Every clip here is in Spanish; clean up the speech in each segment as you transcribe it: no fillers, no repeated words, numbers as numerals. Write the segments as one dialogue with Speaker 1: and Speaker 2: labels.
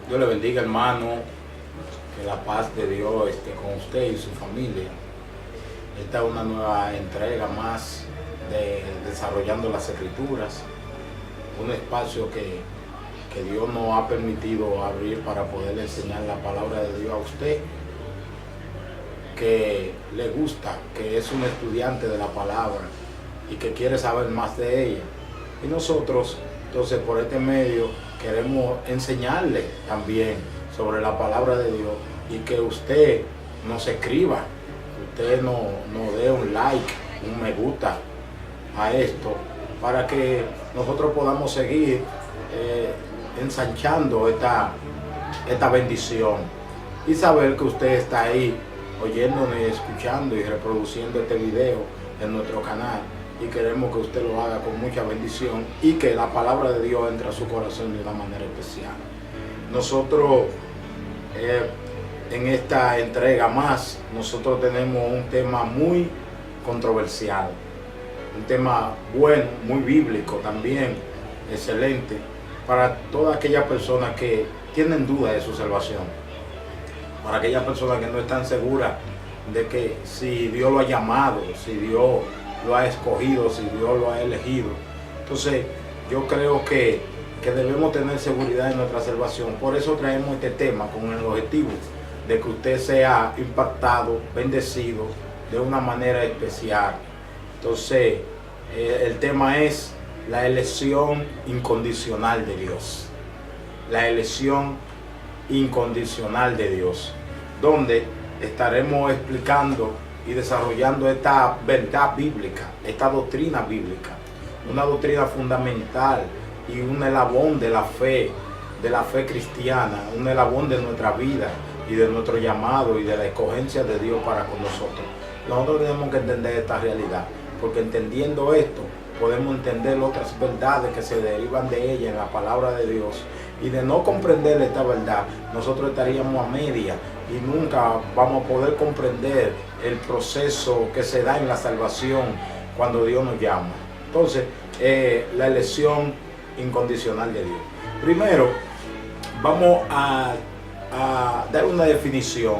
Speaker 1: Dios le bendiga, hermano, que la paz de Dios esté con usted y su familia. Esta es una nueva entrega más de Desarrollando las Escrituras, un espacio que Dios nos ha permitido abrir para poder enseñar la palabra de Dios a usted, que le gusta, que es un estudiante de la palabra y que quiere saber más de ella. Y nosotros, entonces, por este medio queremos enseñarle también sobre la palabra de Dios, y que usted nos escriba, usted nos dé un like, un me gusta a esto, para que nosotros podamos seguir ensanchando esta bendición, y saber que usted está ahí oyéndonos, escuchando y reproduciendo este video en nuestro canal. Y queremos que usted lo haga con mucha bendición y que la palabra de Dios entre a su corazón de una manera especial. Nosotros en esta entrega más, nosotros tenemos un tema muy controversial, un tema bueno, muy bíblico también, excelente, para todas aquellas personas que tienen duda de su salvación, para aquellas personas que no están seguras de que si Dios lo ha llamado, si Dios lo ha escogido, si Dios lo ha elegido. Entonces yo creo que debemos tener seguridad en nuestra salvación. Por eso traemos este tema con el objetivo de que usted sea impactado, bendecido de una manera especial. Entonces el tema es la elección incondicional de Dios. La elección incondicional de Dios, donde estaremos explicando y desarrollando esta verdad bíblica, esta doctrina bíblica, una doctrina fundamental y un eslabón de la fe cristiana, un eslabón de nuestra vida y de nuestro llamado y de la escogencia de Dios para con nosotros. Nosotros tenemos que entender esta realidad, porque entendiendo esto podemos entender otras verdades que se derivan de ella en la palabra de Dios. Y de no comprender esta verdad, nosotros estaríamos a media y nunca vamos a poder comprender el proceso que se da en la salvación cuando Dios nos llama. Entonces, la elección incondicional de Dios. Primero, vamos a dar una definición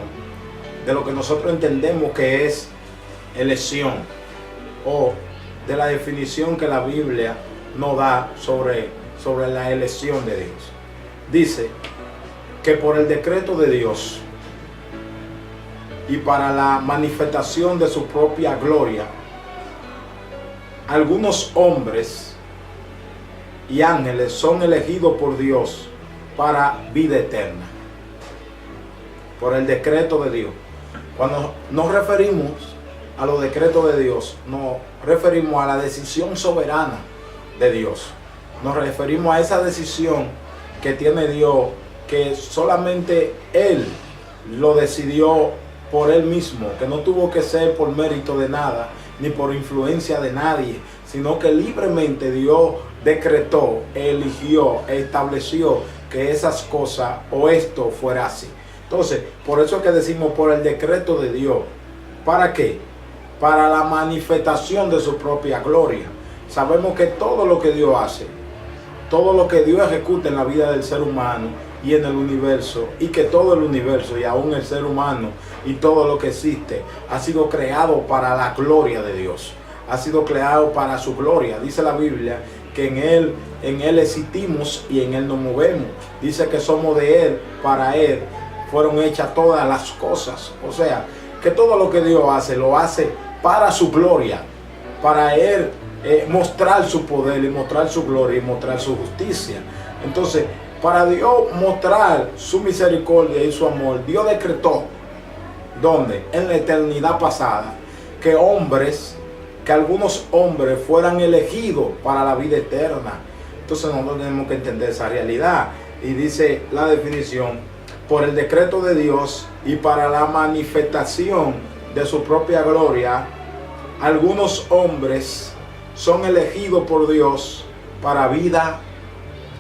Speaker 1: de lo que nosotros entendemos que es elección, o de la definición que la Biblia nos da sobre la elección de Dios. Dice que por el decreto de Dios y para la manifestación de su propia gloria, algunos hombres y ángeles son elegidos por Dios para vida eterna. Por el decreto de Dios. Cuando nos referimos a los decretos de Dios, nos referimos a la decisión soberana de Dios. Nos referimos a esa decisión que tiene Dios, que solamente Él lo decidió por Él mismo, que no tuvo que ser por mérito de nada, ni por influencia de nadie, sino que libremente Dios decretó, eligió, estableció que esas cosas o esto fuera así. Entonces, por eso es que decimos por el decreto de Dios. ¿Para qué? Para la manifestación de su propia gloria. Sabemos que todo lo que Dios hace, todo lo que Dios ejecuta en la vida del ser humano y en el universo, y que todo el universo y aún el ser humano y todo lo que existe ha sido creado para la gloria de Dios, ha sido creado para su gloria. Dice la Biblia que en Él existimos y en Él nos movemos. Dice que somos de Él, para Él fueron hechas todas las cosas. O sea, que todo lo que Dios hace, lo hace para su gloria, para Él mostrar su poder y mostrar su gloria y mostrar su justicia. Entonces, para Dios mostrar su misericordia y su amor, Dios decretó, ¿dónde? En la eternidad pasada, que algunos hombres fueran elegidos para la vida eterna. Entonces nosotros tenemos que entender esa realidad. Y dice la definición, por el decreto de Dios y para la manifestación de su propia gloria, algunos hombres son elegidos por Dios para vida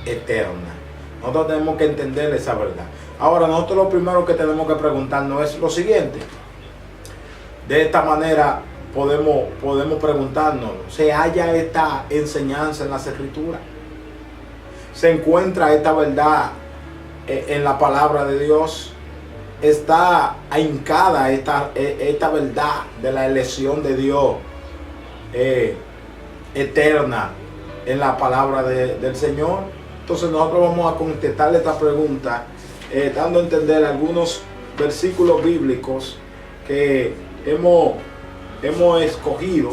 Speaker 1: eterna. Nosotros tenemos que entender esa verdad. Ahora, nosotros lo primero que tenemos que preguntarnos es lo siguiente. De esta manera podemos preguntarnos, ¿se halla esta enseñanza en las Escrituras? ¿Se encuentra esta verdad en la palabra de Dios? ¿Está ahincada esta verdad de la elección de Dios eterna en la palabra del Señor? Entonces nosotros vamos a contestarle esta pregunta dando a entender algunos versículos bíblicos que hemos escogido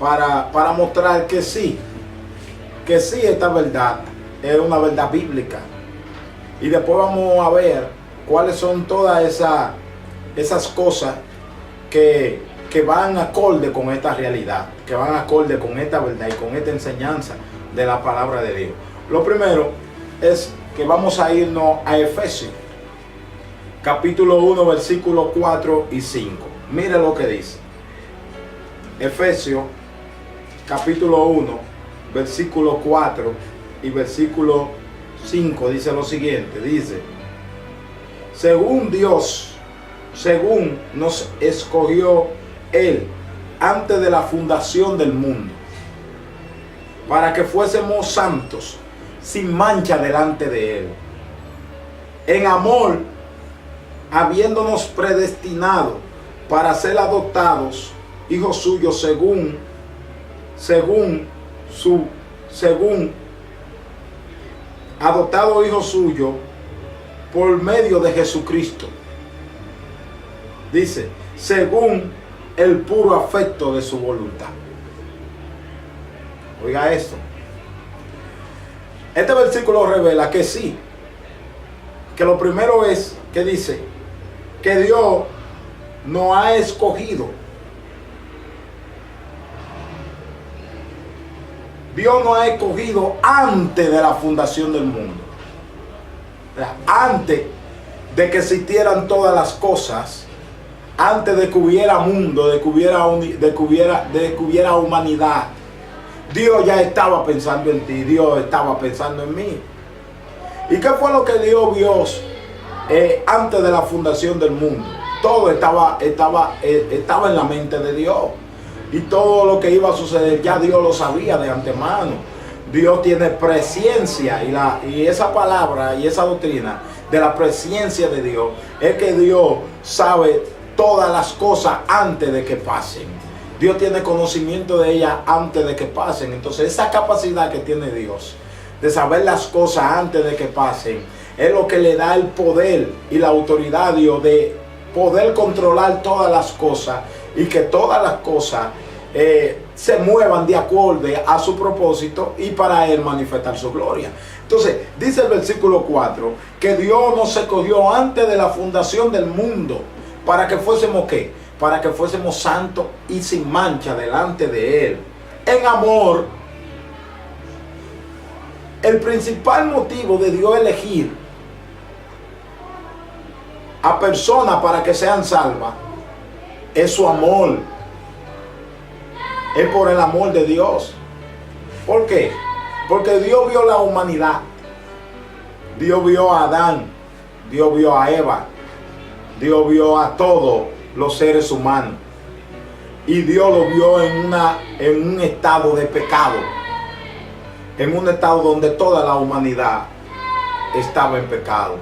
Speaker 1: para mostrar que sí esta verdad es una verdad bíblica. Y después vamos a ver cuáles son todas esas cosas que van acorde con esta realidad, que van acorde con esta verdad y con esta enseñanza de la palabra de Dios. Lo primero es que vamos a irnos a Efesios, capítulo 1, versículos 4 y 5. Mire lo que dice. Efesios, capítulo 1, versículo 4 y versículo 5, dice lo siguiente. Dice: según nos escogió Él antes de la fundación del mundo, para que fuésemos santos, sin mancha delante de Él, en amor, habiéndonos predestinado para ser adoptados hijos suyos adoptado hijo suyo por medio de Jesucristo. Dice, según el puro afecto de su voluntad. Oiga esto. Este versículo revela que sí, que lo primero es que dice que Dios nos ha escogido. Dios nos ha escogido antes de la fundación del mundo. O sea, antes de que existieran todas las cosas, antes de que hubiera mundo, de que hubiera humanidad, Dios ya estaba pensando en ti, Dios estaba pensando en mí. ¿Y qué fue lo que Dios antes de la fundación del mundo? Todo estaba en la mente de Dios. Y todo lo que iba a suceder ya Dios lo sabía de antemano. Dios tiene presciencia, y esa palabra y esa doctrina de la presciencia de Dios es que Dios sabe todas las cosas antes de que pasen. Dios tiene conocimiento de ellas antes de que pasen. Entonces esa capacidad que tiene Dios de saber las cosas antes de que pasen es lo que le da el poder y la autoridad a Dios de poder controlar todas las cosas, y que todas las cosas se muevan de acuerdo a su propósito y para Él manifestar su gloria. Entonces dice el versículo 4 que Dios nos escogió antes de la fundación del mundo para que fuésemos ¿qué? Para que fuésemos santos y sin mancha delante de Él, en amor. El principal motivo de Dios elegir a personas para que sean salvas es su amor. Es por el amor de Dios. ¿Por qué? Porque Dios vio la humanidad. Dios vio a Adán. Dios vio a Eva. Dios vio a todos los seres humanos. Y Dios lo vio en un estado de pecado. En un estado donde toda la humanidad estaba en pecado.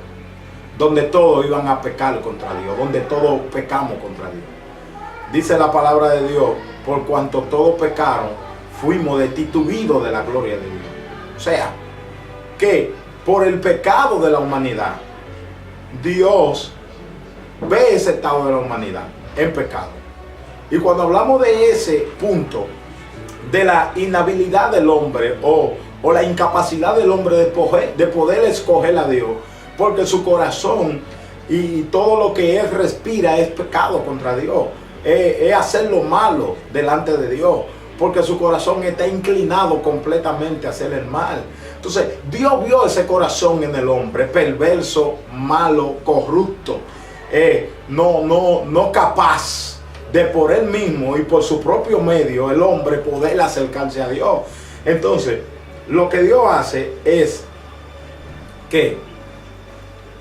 Speaker 1: Donde todos iban a pecar contra Dios. Donde todos pecamos contra Dios. Dice la palabra de Dios: por cuanto todos pecaron, fuimos destituidos de la gloria de Dios. O sea, que por el pecado de la humanidad, Dios ve ese estado de la humanidad en pecado. Y cuando hablamos de ese punto, de la inhabilidad del hombre o la incapacidad del hombre de poder escoger a Dios, porque su corazón y todo lo que él respira es pecado contra Dios. Es hacer lo malo delante de Dios, porque su corazón está inclinado completamente a hacer el mal. Entonces Dios vio ese corazón en el hombre, perverso, malo, corrupto, no capaz de por él mismo y por su propio medio el hombre poder acercarse a Dios. Entonces, lo que Dios hace es que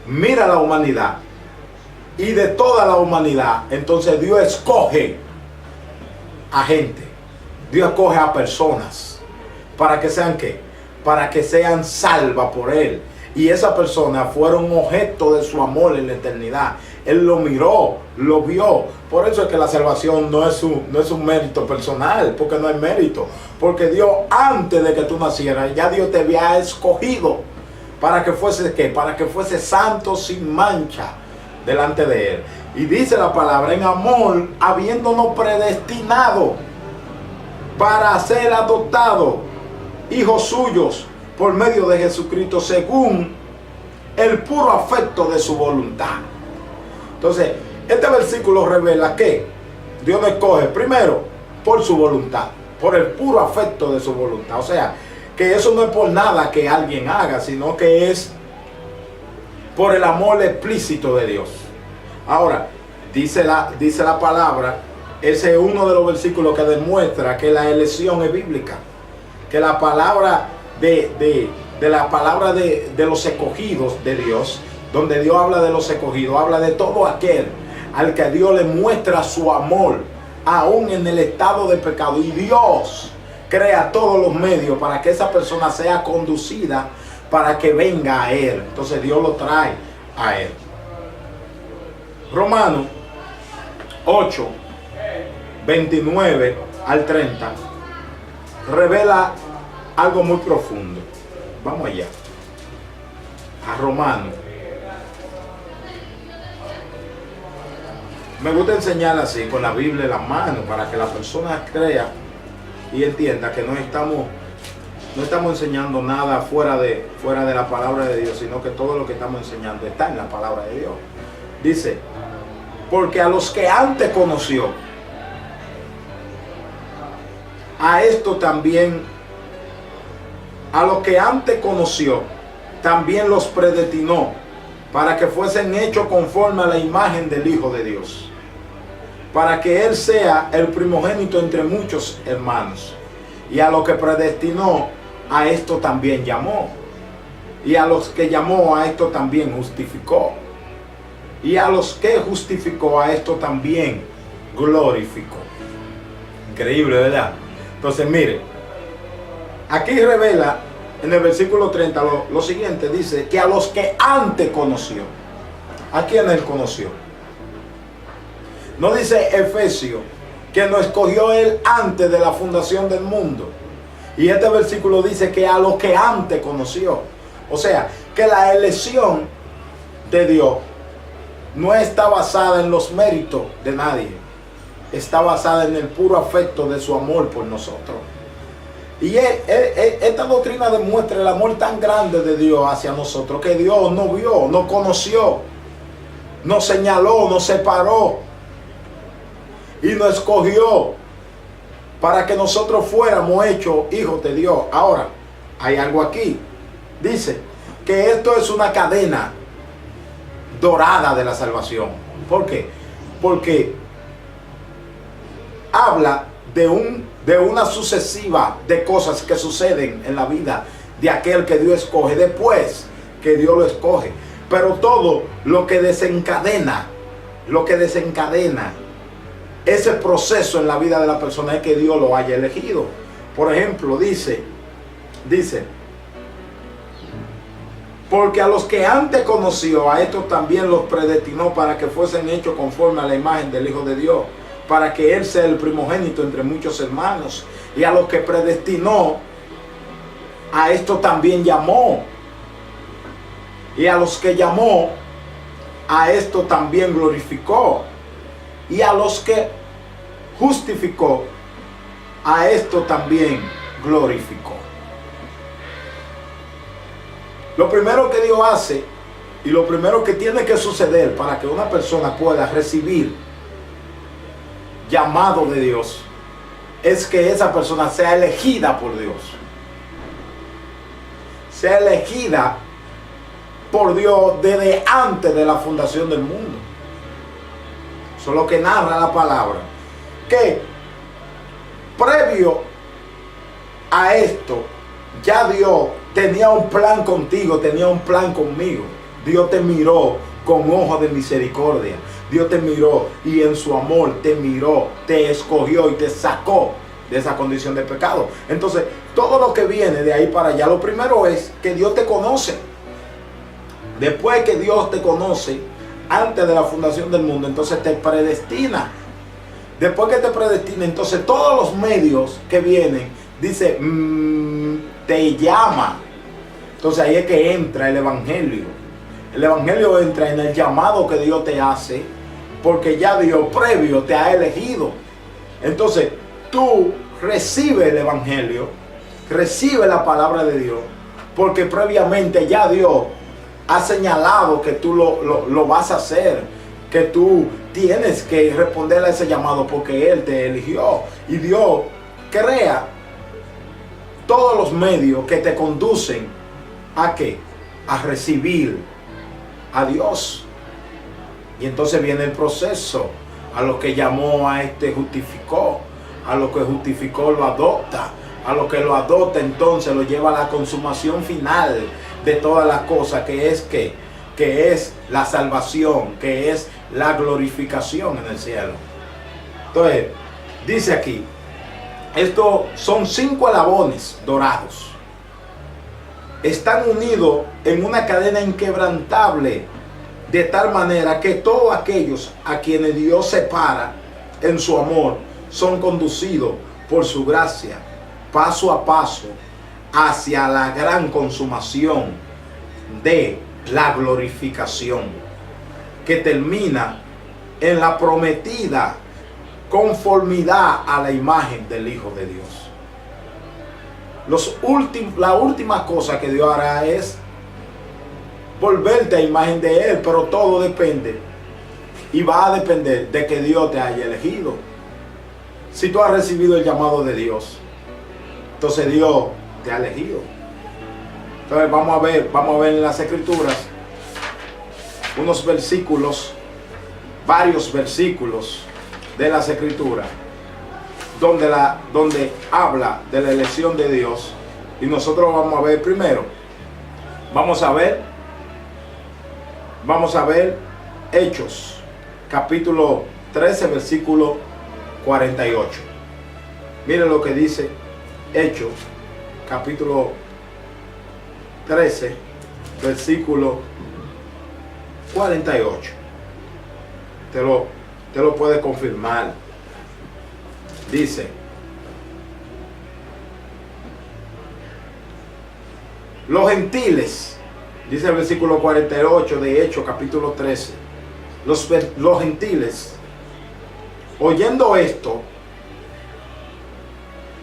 Speaker 1: mira la humanidad, y de toda la humanidad, entonces Dios escoge a gente, Dios escoge a personas, para que sean ¿qué? Para que sean salvas por Él. Y esas personas fueron objeto de su amor en la eternidad. Él lo miró, lo vio. Por eso es que la salvación no es un mérito personal, porque no hay mérito. Porque Dios, antes de que tú nacieras, ya Dios te había escogido para que fuese ¿qué? Para que fuese santo sin mancha delante de Él. Y dice la palabra, en amor, habiéndonos predestinado para ser adoptados hijos suyos por medio de Jesucristo, según el puro afecto de su voluntad. Entonces, este versículo revela que Dios nos escoge primero por su voluntad, por el puro afecto de su voluntad. O sea, que eso no es por nada que alguien haga, sino que es por el amor explícito de Dios. Ahora, dice la palabra, ese es uno de los versículos que demuestra que la elección es bíblica, que la palabra de los escogidos de Dios, donde Dios habla de los escogidos, habla de todo aquel al que Dios le muestra su amor, aún en el estado de pecado, y Dios crea todos los medios para que esa persona sea conducida para que venga a Él. Entonces Dios lo trae a Él. Romanos 8, 29 al 30 revela algo muy profundo. Vamos allá a Romanos. Me gusta enseñar así, con la Biblia en la mano, para que la persona crea y entienda que no estamos enseñando nada fuera de la palabra de Dios, sino que todo lo que estamos enseñando está en la palabra de Dios. Dice, porque a los que antes conoció, a esto también, a los que antes conoció, también los predestinó para que fuesen hechos conforme a la imagen del Hijo de Dios, para que Él sea el primogénito entre muchos hermanos. Y a los que predestinó, a esto también llamó. Y a los que llamó, a esto también justificó. Y a los que justificó, a esto también glorificó. Increíble, ¿verdad? Entonces, mire, aquí revela en el versículo 30 lo siguiente. Dice que a los que antes conoció. ¿A quién Él conoció? No dice Efesios que nos escogió Él antes de la fundación del mundo. Y este versículo dice que a los que antes conoció. O sea, que la elección de Dios no está basada en los méritos de nadie. Está basada en el puro afecto de su amor por nosotros. Y esta doctrina demuestra el amor tan grande de Dios hacia nosotros, que Dios nos vio, nos conoció, nos señaló, nos separó y nos escogió para que nosotros fuéramos hechos hijos de Dios. Ahora, hay algo aquí. Dice que esto es una cadena dorada de la salvación. ¿Por qué? Porque habla de una sucesiva de cosas que suceden en la vida de aquel que Dios escoge, después que Dios lo escoge. Pero todo lo que desencadena ese proceso en la vida de la persona es que Dios lo haya elegido. Por ejemplo, dice, porque a los que antes conoció, a estos también los predestinó para que fuesen hechos conforme a la imagen del Hijo de Dios, para que Él sea el primogénito entre muchos hermanos. Y a los que predestinó, a esto también llamó. Y a los que llamó, a esto también glorificó. Y a los que justificó, a esto también glorificó. Lo primero que Dios hace y lo primero que tiene que suceder para que una persona pueda recibir llamado de Dios es que esa persona sea elegida por Dios. Sea elegida por Dios desde antes de la fundación del mundo. Eso es lo que narra la palabra. Que previo a esto, ya Dios tenía un plan contigo, tenía un plan conmigo. Dios te miró con ojos de misericordia. Dios te miró y en su amor te miró, te escogió y te sacó de esa condición de pecado. Entonces, todo lo que viene de ahí para allá, lo primero es que Dios te conoce. Después que Dios te conoce, antes de la fundación del mundo, entonces te predestina. Después que te predestina, entonces todos los medios que vienen, dice, te llama. Entonces ahí es que entra el evangelio. El evangelio entra en el llamado que Dios te hace, porque ya Dios previo te ha elegido. Entonces tú recibes el evangelio, recibes la palabra de Dios, porque previamente ya Dios ha señalado que tú lo vas a hacer, que tú tienes que responder a ese llamado porque Él te eligió. Y Dios crea todos los medios que te conducen ¿a qué? A recibir a Dios. Y entonces viene el proceso. A lo que llamó a este justificó, a lo que justificó lo adopta, a lo que lo adopta entonces lo lleva a la consumación final de todas las cosas, que es la salvación, que es la glorificación en el cielo. Entonces dice aquí, estos son 5 eslabones dorados, están unidos en una cadena inquebrantable, de tal manera que todos aquellos a quienes Dios separa en su amor son conducidos por su gracia paso a paso hacia la gran consumación de la glorificación, que termina en la prometida conformidad a la imagen del Hijo de Dios. La última cosa que Dios hará es volverte a imagen de Él, pero todo depende y va a depender de que Dios te haya elegido. Si tú has recibido el llamado de Dios, entonces Dios te ha elegido. Entonces vamos a ver en las Escrituras unos versículos, varios versículos de las Escrituras donde habla de la elección de Dios, y nosotros vamos a ver primero, vamos a ver Hechos capítulo 13 versículo 48. Miren lo que dice Hechos capítulo 13 versículo 48. Te lo puede confirmar. Dice: los gentiles, dice el versículo 48 de Hechos capítulo 13, los gentiles, oyendo esto,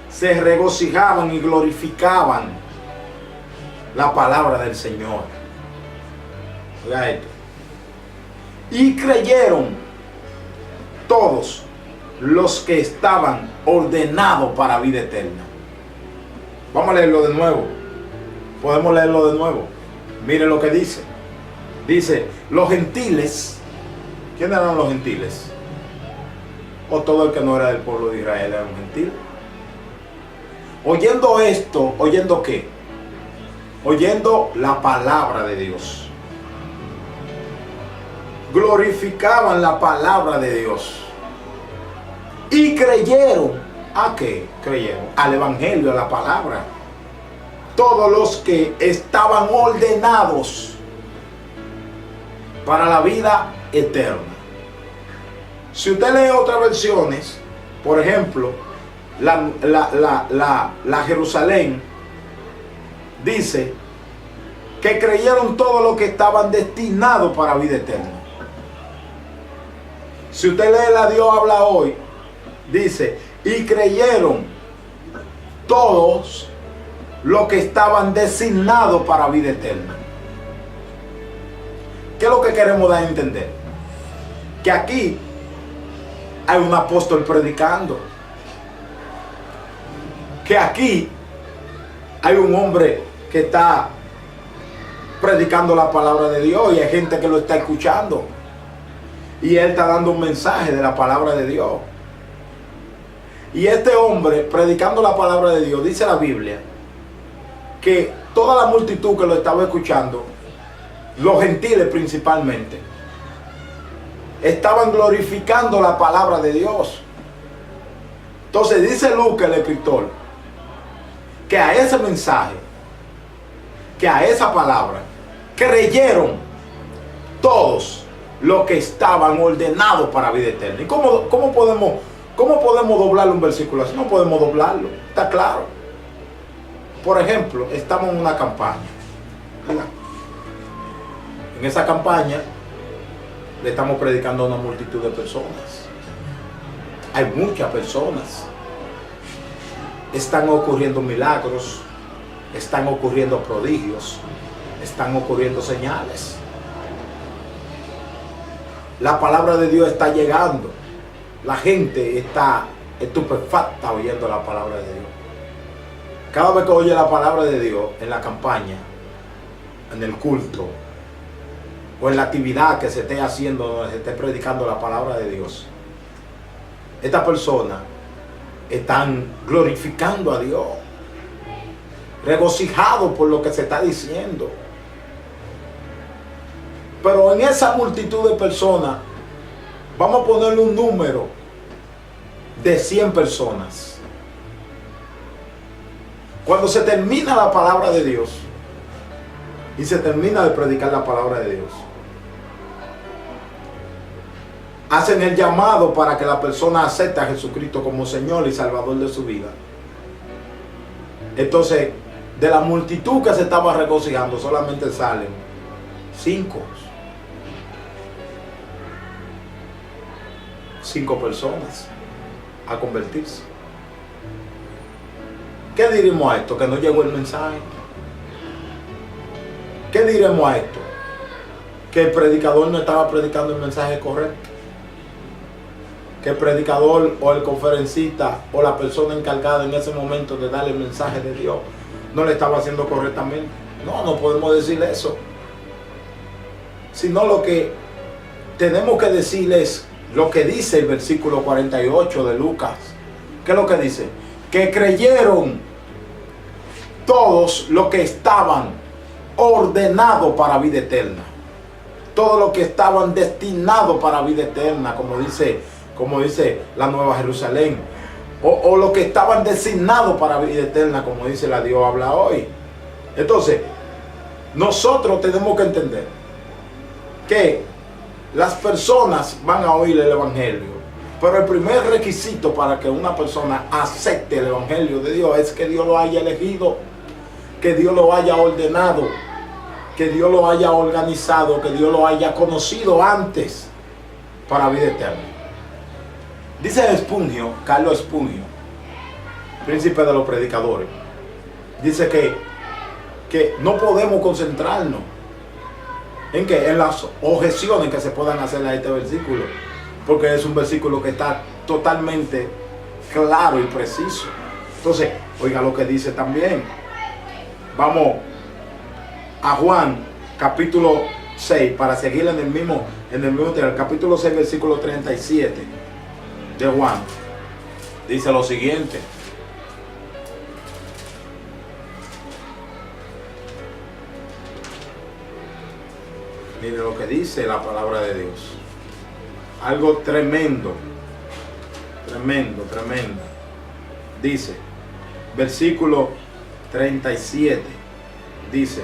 Speaker 1: se regocijaban y glorificaban la palabra del Señor. Oiga esto. Y creyeron todos los que estaban ordenados para vida eterna. Vamos a leerlo de nuevo. Podemos leerlo de nuevo. Miren lo que dice. Dice, los gentiles. ¿Quiénes eran los gentiles? O todo el que no era del pueblo de Israel era un gentil. Oyendo esto, ¿oyendo qué? Oyendo la palabra de Dios. Glorificaban la palabra de Dios. Y creyeron. ¿A qué creyeron? Al evangelio, a la palabra. Todos los que estaban ordenados para la vida eterna. Si usted lee otras versiones, por ejemplo, la Jerusalén, dice que creyeron todos los que estaban destinados para vida eterna. Si usted lee la Dios habla hoy, dice, y creyeron todos los que estaban designados para vida eterna. ¿Qué es lo que queremos dar a entender? Que aquí hay un apóstol predicando. Que aquí hay un hombre que está predicando la palabra de Dios y hay gente que lo está escuchando. Y él está dando un mensaje de la palabra de Dios. Y este hombre, predicando la palabra de Dios, dice la Biblia, que toda la multitud que lo estaba escuchando, los gentiles principalmente, estaban glorificando la palabra de Dios. Entonces dice Lucas, el escritor, que a ese mensaje, que a esa palabra, creyeron todos los que estaban ordenados para vida eterna. ¿Y cómo podemos doblar un versículo así? No podemos doblarlo, está claro. Por ejemplo, estamos en una campaña, ¿verdad? En esa campaña le estamos predicando a una multitud de personas. Hay muchas personas. Están ocurriendo milagros, están ocurriendo prodigios, están ocurriendo señales. La palabra de Dios está llegando. La gente está estupefacta oyendo la palabra de Dios. Cada vez que oye la palabra de Dios en la campaña, en el culto, o en la actividad que se esté haciendo, donde se esté predicando la palabra de Dios, estas personas están glorificando a Dios, regocijados por lo que se está diciendo. Pero en esa multitud de personas, vamos a ponerle un número de 100 personas. Cuando se termina la palabra de Dios y se termina de predicar la palabra de Dios, hacen el llamado para que la persona acepte a Jesucristo como Señor y Salvador de su vida. Entonces, de la multitud que se estaba regocijando, solamente salen 5 personas a convertirse. ¿Qué diremos a esto? Que no llegó el mensaje. ¿Qué diremos a esto? Que el predicador no estaba predicando el mensaje correcto. Que el predicador o el conferencista o la persona encargada en ese momento de darle el mensaje de Dios no le estaba haciendo correctamente. No podemos decir eso. Sino lo que tenemos que decir es lo que dice el versículo 48 de Lucas. ¿Qué es lo que dice? Que creyeron todos los que estaban ordenados para vida eterna. Todos los que estaban destinados para vida eterna, como dice la Nueva Jerusalén, o los que estaban designados para vida eterna, como dice la Dios habla hoy. Entonces, nosotros tenemos que entender que las personas van a oír el Evangelio, pero el primer requisito para que una persona acepte el Evangelio de Dios es que Dios lo haya elegido, que Dios lo haya ordenado, que Dios lo haya organizado, que Dios lo haya conocido antes para vida eterna. Dice Spurgeon, Carlos Spurgeon, príncipe de los predicadores, dice que no podemos concentrarnos en las objeciones que se puedan hacer a este versículo, porque es un versículo que está totalmente claro y preciso. Entonces, oiga lo que dice también. Vamos a Juan capítulo 6 para seguir en el mismo tema. Capítulo 6 versículo 37 de Juan dice lo siguiente: mire lo que dice la palabra de Dios, algo tremendo. Dice versículo 37, dice: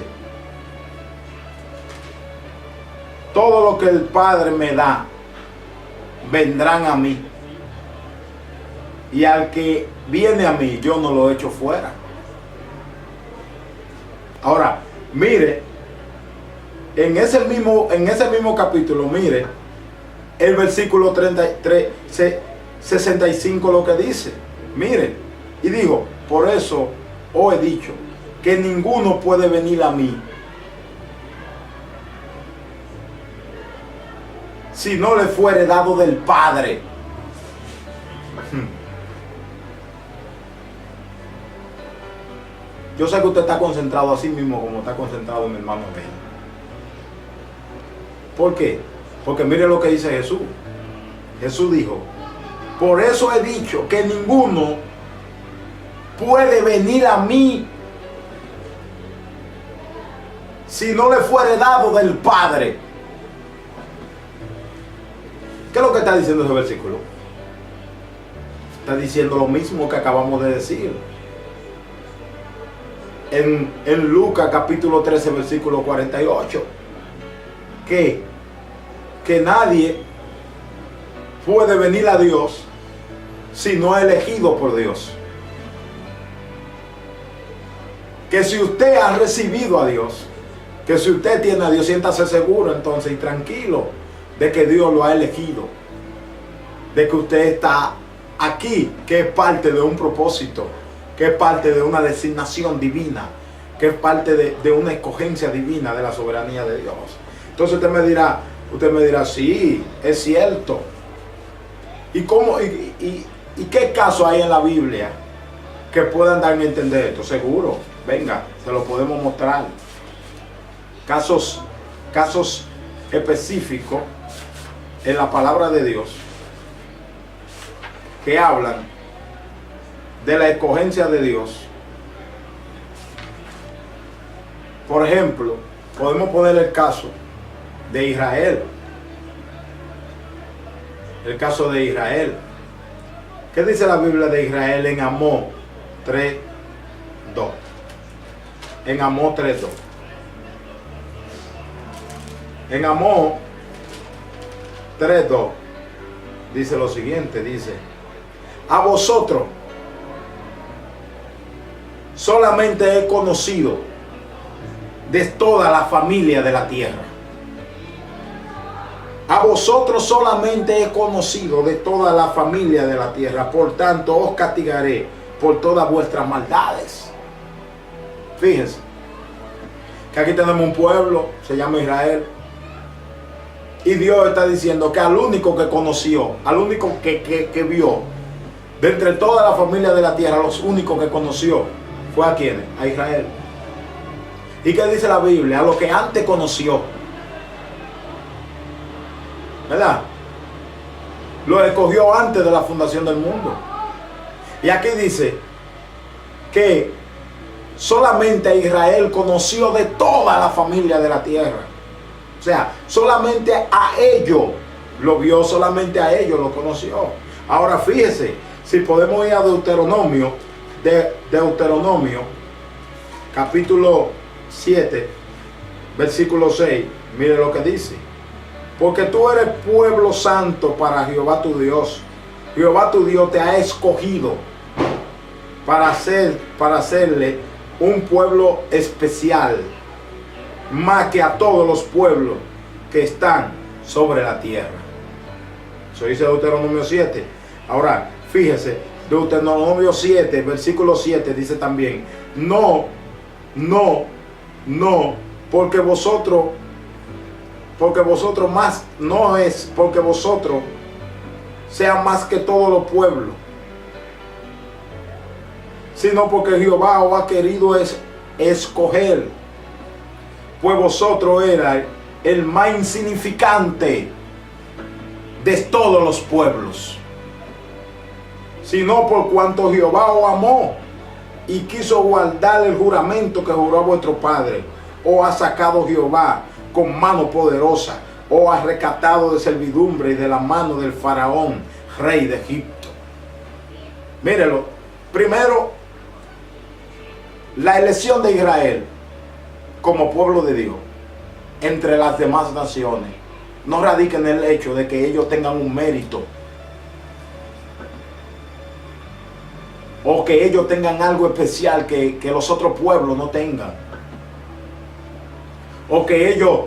Speaker 1: todo lo que el Padre me da vendrán a mí, y al que viene a mí yo no lo echo fuera. Ahora, mire, en ese mismo capítulo, mire el versículo 65 lo que dice. Mire, y dijo: por eso os he dicho que ninguno puede venir a mí si no le fuere dado del Padre. Yo sé que usted está concentrado así mismo como está concentrado mi hermano Abel. ¿Por qué? Porque mire lo que dice Jesús. Jesús dijo, por eso he dicho que ninguno puede venir a mí si no le fuere dado del Padre. ¿Qué es lo que está diciendo ese versículo? Está diciendo lo mismo que acabamos de decir. En Lucas capítulo 13, versículo 48. Que nadie puede venir a Dios si no es elegido por Dios. Que si usted ha recibido a Dios, que si usted tiene a Dios, siéntase seguro entonces y tranquilo de que Dios lo ha elegido, de que usted está aquí, que es parte de un propósito, que es parte de una designación divina, que es parte de una escogencia divina de la soberanía de Dios. Entonces usted me dirá, sí, es cierto. ¿Y cómo y qué caso hay en la Biblia que puedan darme a entender esto? Seguro, venga, se lo podemos mostrar. Casos específicos en la palabra de Dios que hablan de la escogencia de Dios. Por ejemplo, podemos poner el caso de Israel. El caso de Israel. ¿Qué dice la Biblia de Israel en Amós 3:2? En Amós 3:2. En Amós 3:2 dice lo siguiente, dice: a vosotros solamente he conocido de toda la familia de la tierra. A vosotros solamente he conocido de toda la familia de la tierra. Por tanto, os castigaré por todas vuestras maldades. Fíjense que aquí tenemos un pueblo, se llama Israel. Y Dios está diciendo que al único que conoció, al único que vio, de entre toda la familia de la tierra, los únicos que conoció, fue a quienes, a Israel. ¿Y qué dice la Biblia? A lo que antes conoció, ¿verdad? Lo escogió antes de la fundación del mundo. Y aquí dice que solamente Israel conoció de toda la familia de la tierra. O sea, solamente a ellos lo vio, solamente a ellos lo conoció. Ahora fíjese, si podemos ir a Deuteronomio, Deuteronomio, capítulo 7, versículo 6, mire lo que dice. Porque tú eres pueblo santo para Jehová tu Dios. Jehová tu Dios te ha escogido para hacerle un pueblo especial, más que a todos los pueblos que están sobre la tierra. Eso dice Deuteronomio 7. Ahora, fíjese, Deuteronomio 7, versículo 7 dice también: no, porque vosotros más, no es porque vosotros sean más que todos los pueblos, sino porque Jehová os ha querido escoger, pues vosotros erais el más insignificante de todos los pueblos, sino por cuanto Jehová os amó y quiso guardar el juramento que juró a vuestro padre. Os ha sacado Jehová con mano poderosa, os ha rescatado de servidumbre y de la mano del faraón, rey de Egipto. Mírelo, primero, la elección de Israel como pueblo de Dios entre las demás naciones no radica en el hecho de que ellos tengan un mérito o que ellos tengan algo especial que los otros pueblos no tengan, o que ellos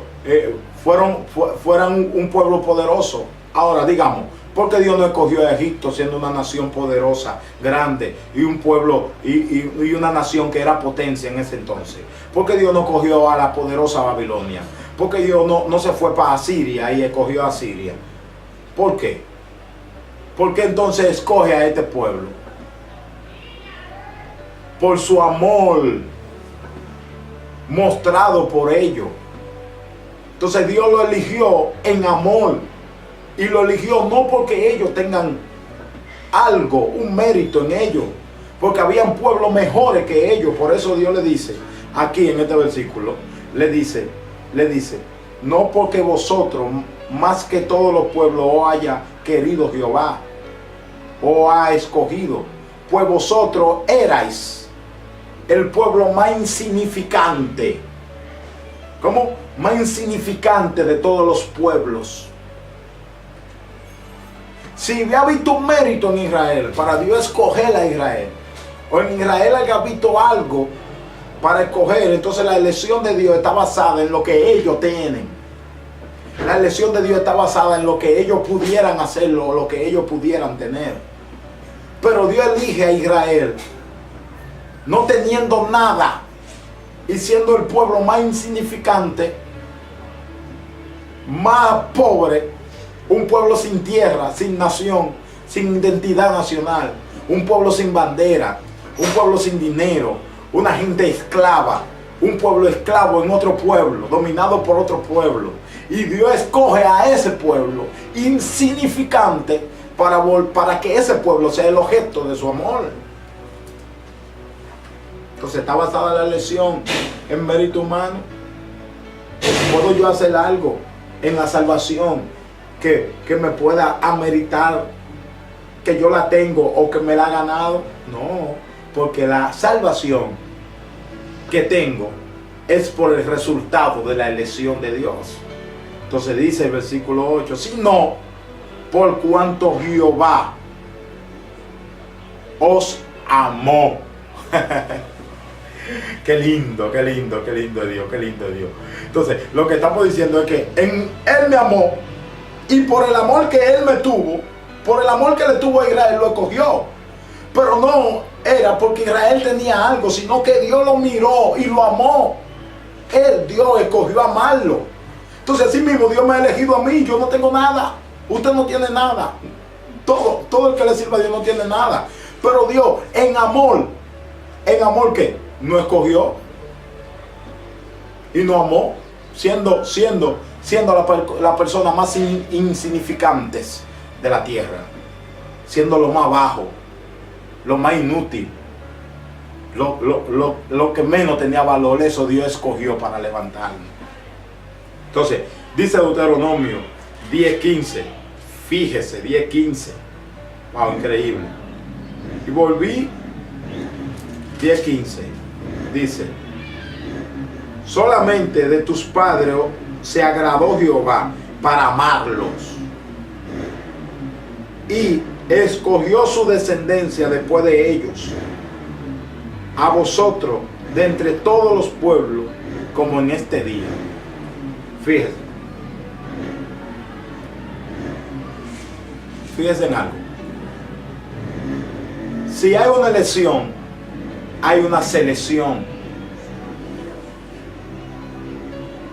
Speaker 1: fueran un pueblo poderoso. Ahora digamos, ¿por qué Dios no escogió a Egipto siendo una nación poderosa, grande, y un pueblo y una nación que era potencia en ese entonces? ¿Por qué Dios no escogió a la poderosa Babilonia? ¿Por qué Dios no se fue para Asiria y escogió a Asiria? ¿Por qué? ¿Por qué entonces escoge a este pueblo? Por su amor mostrado por ellos. Entonces Dios lo eligió en amor. Y lo eligió no porque ellos tengan algo, un mérito en ellos, porque habían pueblos mejores que ellos. Por eso Dios le dice, aquí en este versículo, le dice, no porque vosotros, más que todos los pueblos, os haya querido Jehová, o ha escogido, pues vosotros erais el pueblo más insignificante. ¿Cómo? Más insignificante de todos los pueblos. Si había visto un mérito en Israel, para Dios escoger a Israel, o en Israel haya visto algo para escoger, entonces la elección de Dios está basada en lo que ellos tienen. La elección de Dios está basada en lo que ellos pudieran hacerlo, o lo que ellos pudieran tener. Pero Dios elige a Israel, no teniendo nada, y siendo el pueblo más insignificante, más pobre, un pueblo sin tierra, sin nación, sin identidad nacional, un pueblo sin bandera, un pueblo sin dinero, una gente esclava, un pueblo esclavo en otro pueblo, dominado por otro pueblo. Y Dios escoge a ese pueblo insignificante para que ese pueblo sea el objeto de su amor. Entonces está basada la elección en mérito humano. ¿Puedo yo hacer algo en la salvación que me pueda ameritar que yo la tengo o que me la ha ganado? No, porque la salvación que tengo es por el resultado de la elección de Dios. Entonces dice el versículo 8, sino por cuanto Jehová os amó. Qué lindo, qué lindo, qué lindo Dios, qué lindo Dios. Entonces, lo que estamos diciendo es que Él me amó, y por el amor que Él me tuvo, por el amor que le tuvo a Israel, lo escogió. Pero no era porque Israel tenía algo, sino que Dios lo miró y lo amó. Dios escogió amarlo. Entonces, así mismo Dios me ha elegido a mí. Yo no tengo nada. Usted no tiene nada. Todo el que le sirva a Dios no tiene nada. Pero Dios, en amor ¿qué? No escogió y no amó, siendo la persona más insignificantes de la tierra, siendo lo más bajo, lo más inútil, lo que menos tenía valor. Eso Dios escogió para levantarlo. Entonces dice Deuteronomio 10:15, fíjese, 10:15, wow, increíble. Y volví 10:15, dice, solamente de tus padres se agradó Jehová para amarlos, y escogió su descendencia después de ellos, a vosotros de entre todos los pueblos, como en este día. Fíjense en algo. Si hay una elección, hay una selección.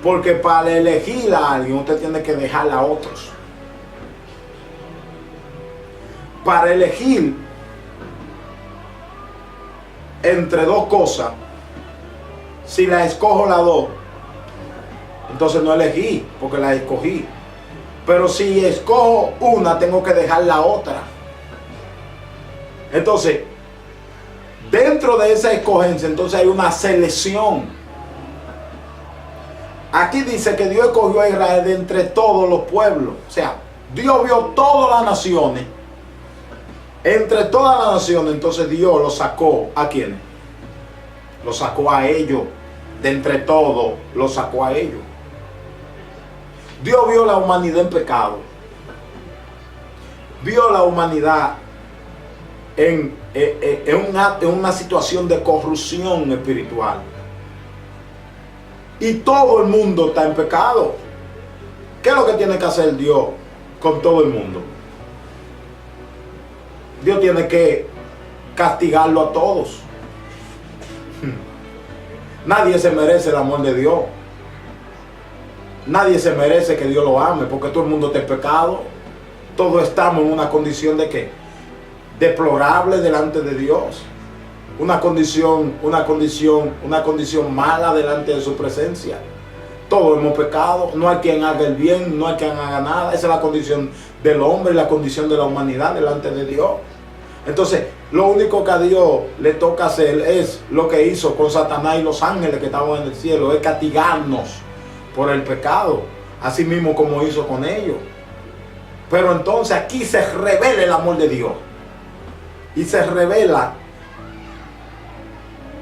Speaker 1: Porque para elegir a alguien usted tiene que dejar a otros. Para elegir entre dos cosas, si la escojo las dos, entonces no elegí, porque la escogí. Pero si escojo una, tengo que dejar la otra. Entonces, dentro de esa escogencia, entonces hay una selección. Aquí dice que Dios escogió a Israel de entre todos los pueblos. O sea, Dios vio todas las naciones. Entre todas las naciones, entonces Dios lo sacó. ¿A quiénes? Lo sacó a ellos. De entre todos, lo sacó a ellos. Dios vio la humanidad en pecado. Vio la humanidad en una situación de corrupción espiritual. Y todo el mundo está en pecado. ¿Qué es lo que tiene que hacer Dios con todo el mundo? Dios tiene que castigarlo a todos. Nadie se merece el amor de Dios. Nadie se merece que Dios lo ame, porque todo el mundo está en pecado. Todos estamos en una condición de ¿qué? Deplorable delante de Dios. Una condición mala delante de su presencia. Todos hemos pecado, no hay quien haga el bien, no hay quien haga nada. Esa es la condición del hombre, la condición de la humanidad delante de Dios. Entonces, lo único que a Dios le toca hacer es lo que hizo con Satanás y los ángeles que estaban en el cielo, es castigarnos por el pecado, así mismo como hizo con ellos. Pero entonces aquí se revela el amor de Dios y se revela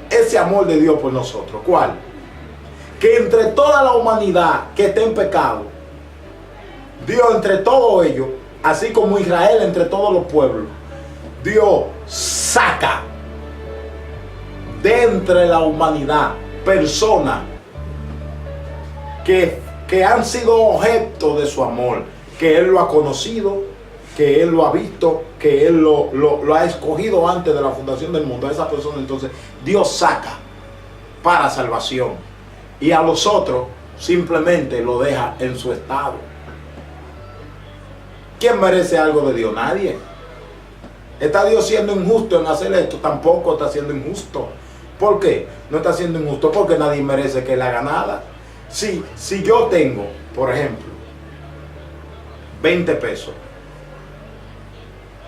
Speaker 1: ese amor de Dios por nosotros. ¿Cuál? Que entre toda la humanidad que está en pecado, Dios entre todos ellos, así como Israel entre todos los pueblos, Dios saca de entre la humanidad personas que han sido objeto de su amor, que Él lo ha conocido, que Él lo ha visto, que Él lo ha escogido antes de la fundación del mundo. A esa persona entonces Dios saca para salvación, y a los otros simplemente lo deja en su estado. ¿Quién merece algo de Dios? Nadie. ¿Está Dios siendo injusto en hacer esto? Tampoco está siendo injusto. ¿Por qué? No está siendo injusto porque nadie merece que Él haga nada. Si yo tengo, por ejemplo, 20 pesos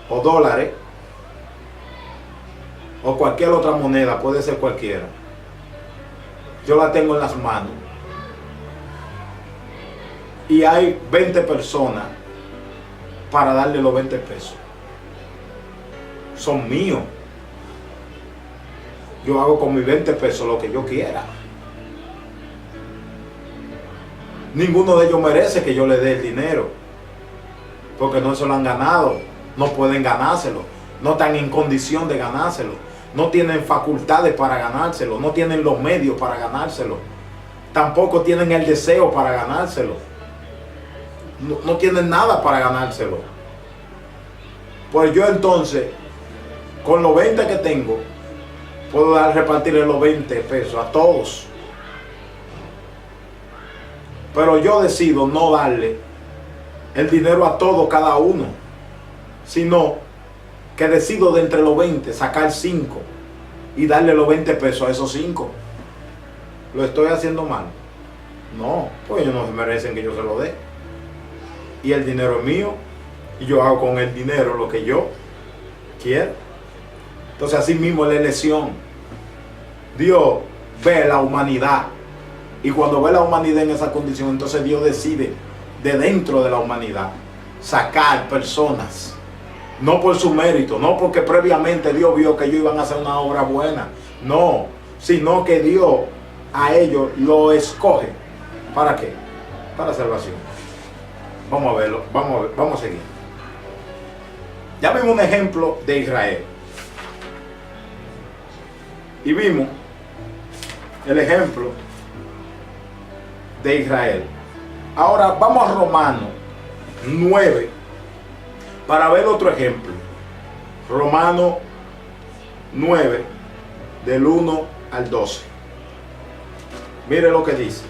Speaker 1: o dólares o cualquier otra moneda, puede ser cualquiera, yo la tengo en las manos y hay 20 personas para darle los 20 pesos, son míos. Yo hago con mis 20 pesos lo que yo quiera. Ninguno de ellos merece que yo le dé el dinero, porque no se lo han ganado, no pueden ganárselo, no están en condición de ganárselo, no tienen facultades para ganárselo, no tienen los medios para ganárselo, tampoco tienen el deseo para ganárselo, no tienen nada para ganárselo. Pues yo entonces, con los 20 que tengo, puedo repartirle los 20 pesos a todos. Pero yo decido no darle el dinero a todos, cada uno, sino que decido de entre los 20 sacar 5 y darle los 20 pesos a esos 5. ¿Lo estoy haciendo mal? No, pues ellos no se merecen que yo se lo dé. Y el dinero es mío y yo hago con el dinero lo que yo quiero. Entonces así mismo la elección. Dios ve la humanidad, y cuando ve la humanidad en esa condición, entonces Dios decide de dentro de la humanidad sacar personas, no por su mérito, no porque previamente Dios vio que ellos iban a hacer una obra buena, no, sino que Dios a ellos lo escoge. ¿Para qué? Para salvación. Vamos a verlo, vamos a seguir. Ya vimos un ejemplo de Israel y vimos el ejemplo de Israel. Ahora vamos a Romanos 9 para ver otro ejemplo. Romanos 9 del 1 al 12. Mire lo que dice.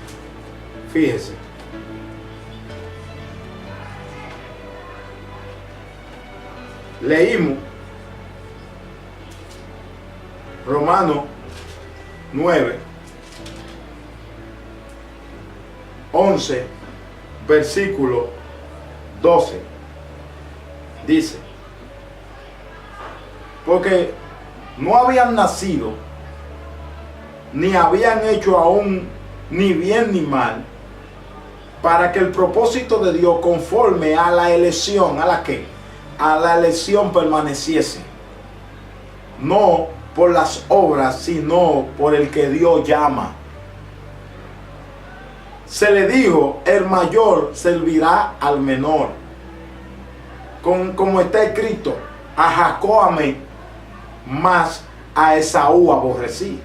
Speaker 1: Fíjese. Leímos Romanos 9, 11, versículo 12. Dice: porque no habían nacido, ni habían hecho aún ni bien ni mal, para que el propósito de Dios conforme a la elección, ¿a la qué? A la elección permaneciese. No por las obras, sino por el que Dios llama. Se le dijo: el mayor servirá al menor. Como está escrito: a Jacob amé, mas a Esaú aborrecí.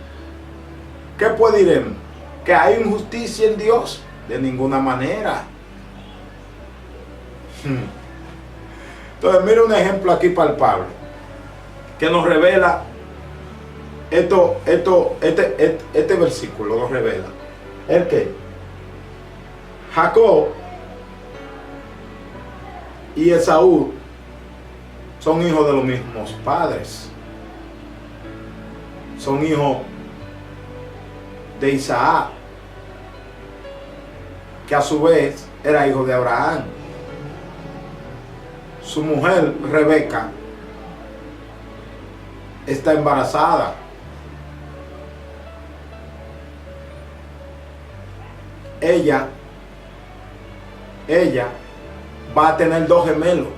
Speaker 1: ¿Qué pues diremos? ¿Que hay injusticia en Dios? De ninguna manera. Entonces mira un ejemplo aquí palpable que nos revela este versículo nos revela el que Jacob y Esaú son hijos de los mismos padres, son hijos de Isaac, que a su vez era hijo de Abraham. Su mujer, Rebeca, está embarazada. Ella va a tener 2 gemelos.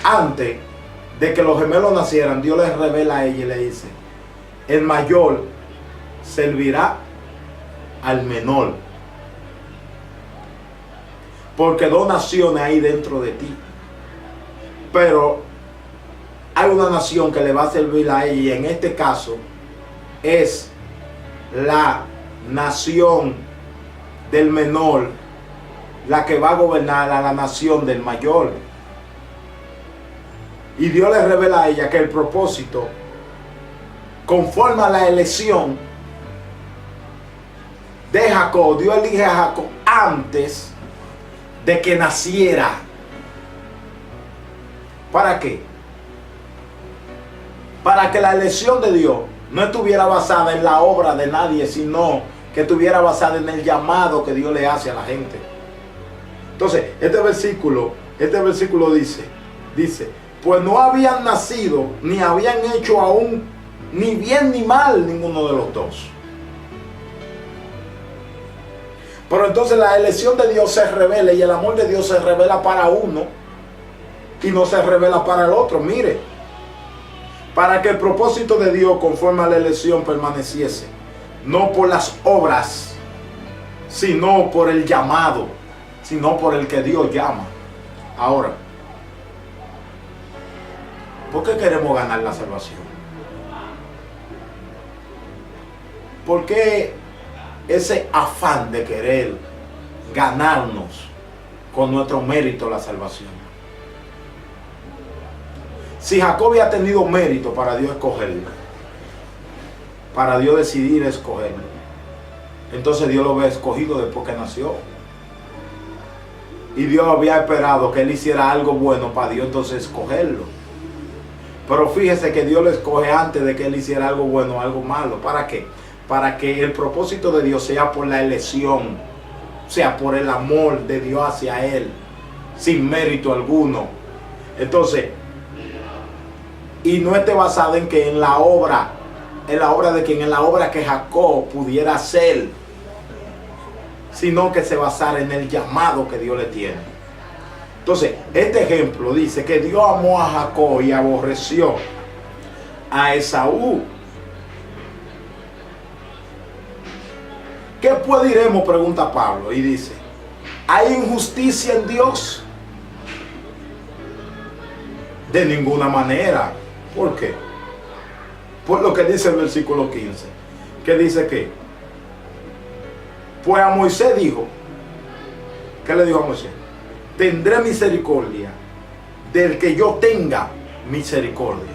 Speaker 1: Antes de que los gemelos nacieran, Dios les revela a ella y le dice: el mayor servirá al menor, porque 2 naciones hay dentro de ti. Pero hay una nación que le va a servir a ella, y en este caso es la nación del menor, la que va a gobernar a la nación del mayor. Y Dios le revela a ella que el propósito, conforme a la elección de Jacob, Dios elige a Jacob antes de que naciera. ¿Para qué? Para que la elección de Dios no estuviera basada en la obra de nadie, sino que estuviera basada en el llamado que Dios le hace a la gente. Entonces, este versículo dice, pues no habían nacido, ni habían hecho aún ni bien ni mal ninguno de los dos. Pero entonces la elección de Dios se revela, y el amor de Dios se revela para uno y no se revela para el otro. Mire, para que el propósito de Dios conforme a la elección permaneciese, no por las obras, sino por el llamado, sino por el que Dios llama. Ahora, ¿por qué queremos ganar la salvación? ¿Por qué ese afán de querer ganarnos con nuestro mérito la salvación? Si Jacob había tenido mérito para Dios escogerlo, para Dios decidir escogerlo, entonces Dios lo había escogido después que nació. Y Dios había esperado que él hiciera algo bueno para Dios entonces escogerlo. Pero fíjese que Dios lo escoge antes de que él hiciera algo bueno o algo malo. ¿Para qué? Para que el propósito de Dios sea por la elección, sea por el amor de Dios hacia él, sin mérito alguno. Entonces, y no esté basado en que en la obra que Jacob pudiera hacer, sino que se basara en el llamado que Dios le tiene. Entonces, este ejemplo dice que Dios amó a Jacob y aborreció a Esaú. ¿Qué pues diremos?, pregunta Pablo, y dice: ¿hay injusticia en Dios? De ninguna manera. ¿Por qué? Por lo que dice el versículo 15, que dice que, pues a Moisés dijo, ¿qué le dijo a Moisés? Tendré misericordia del que yo tenga misericordia,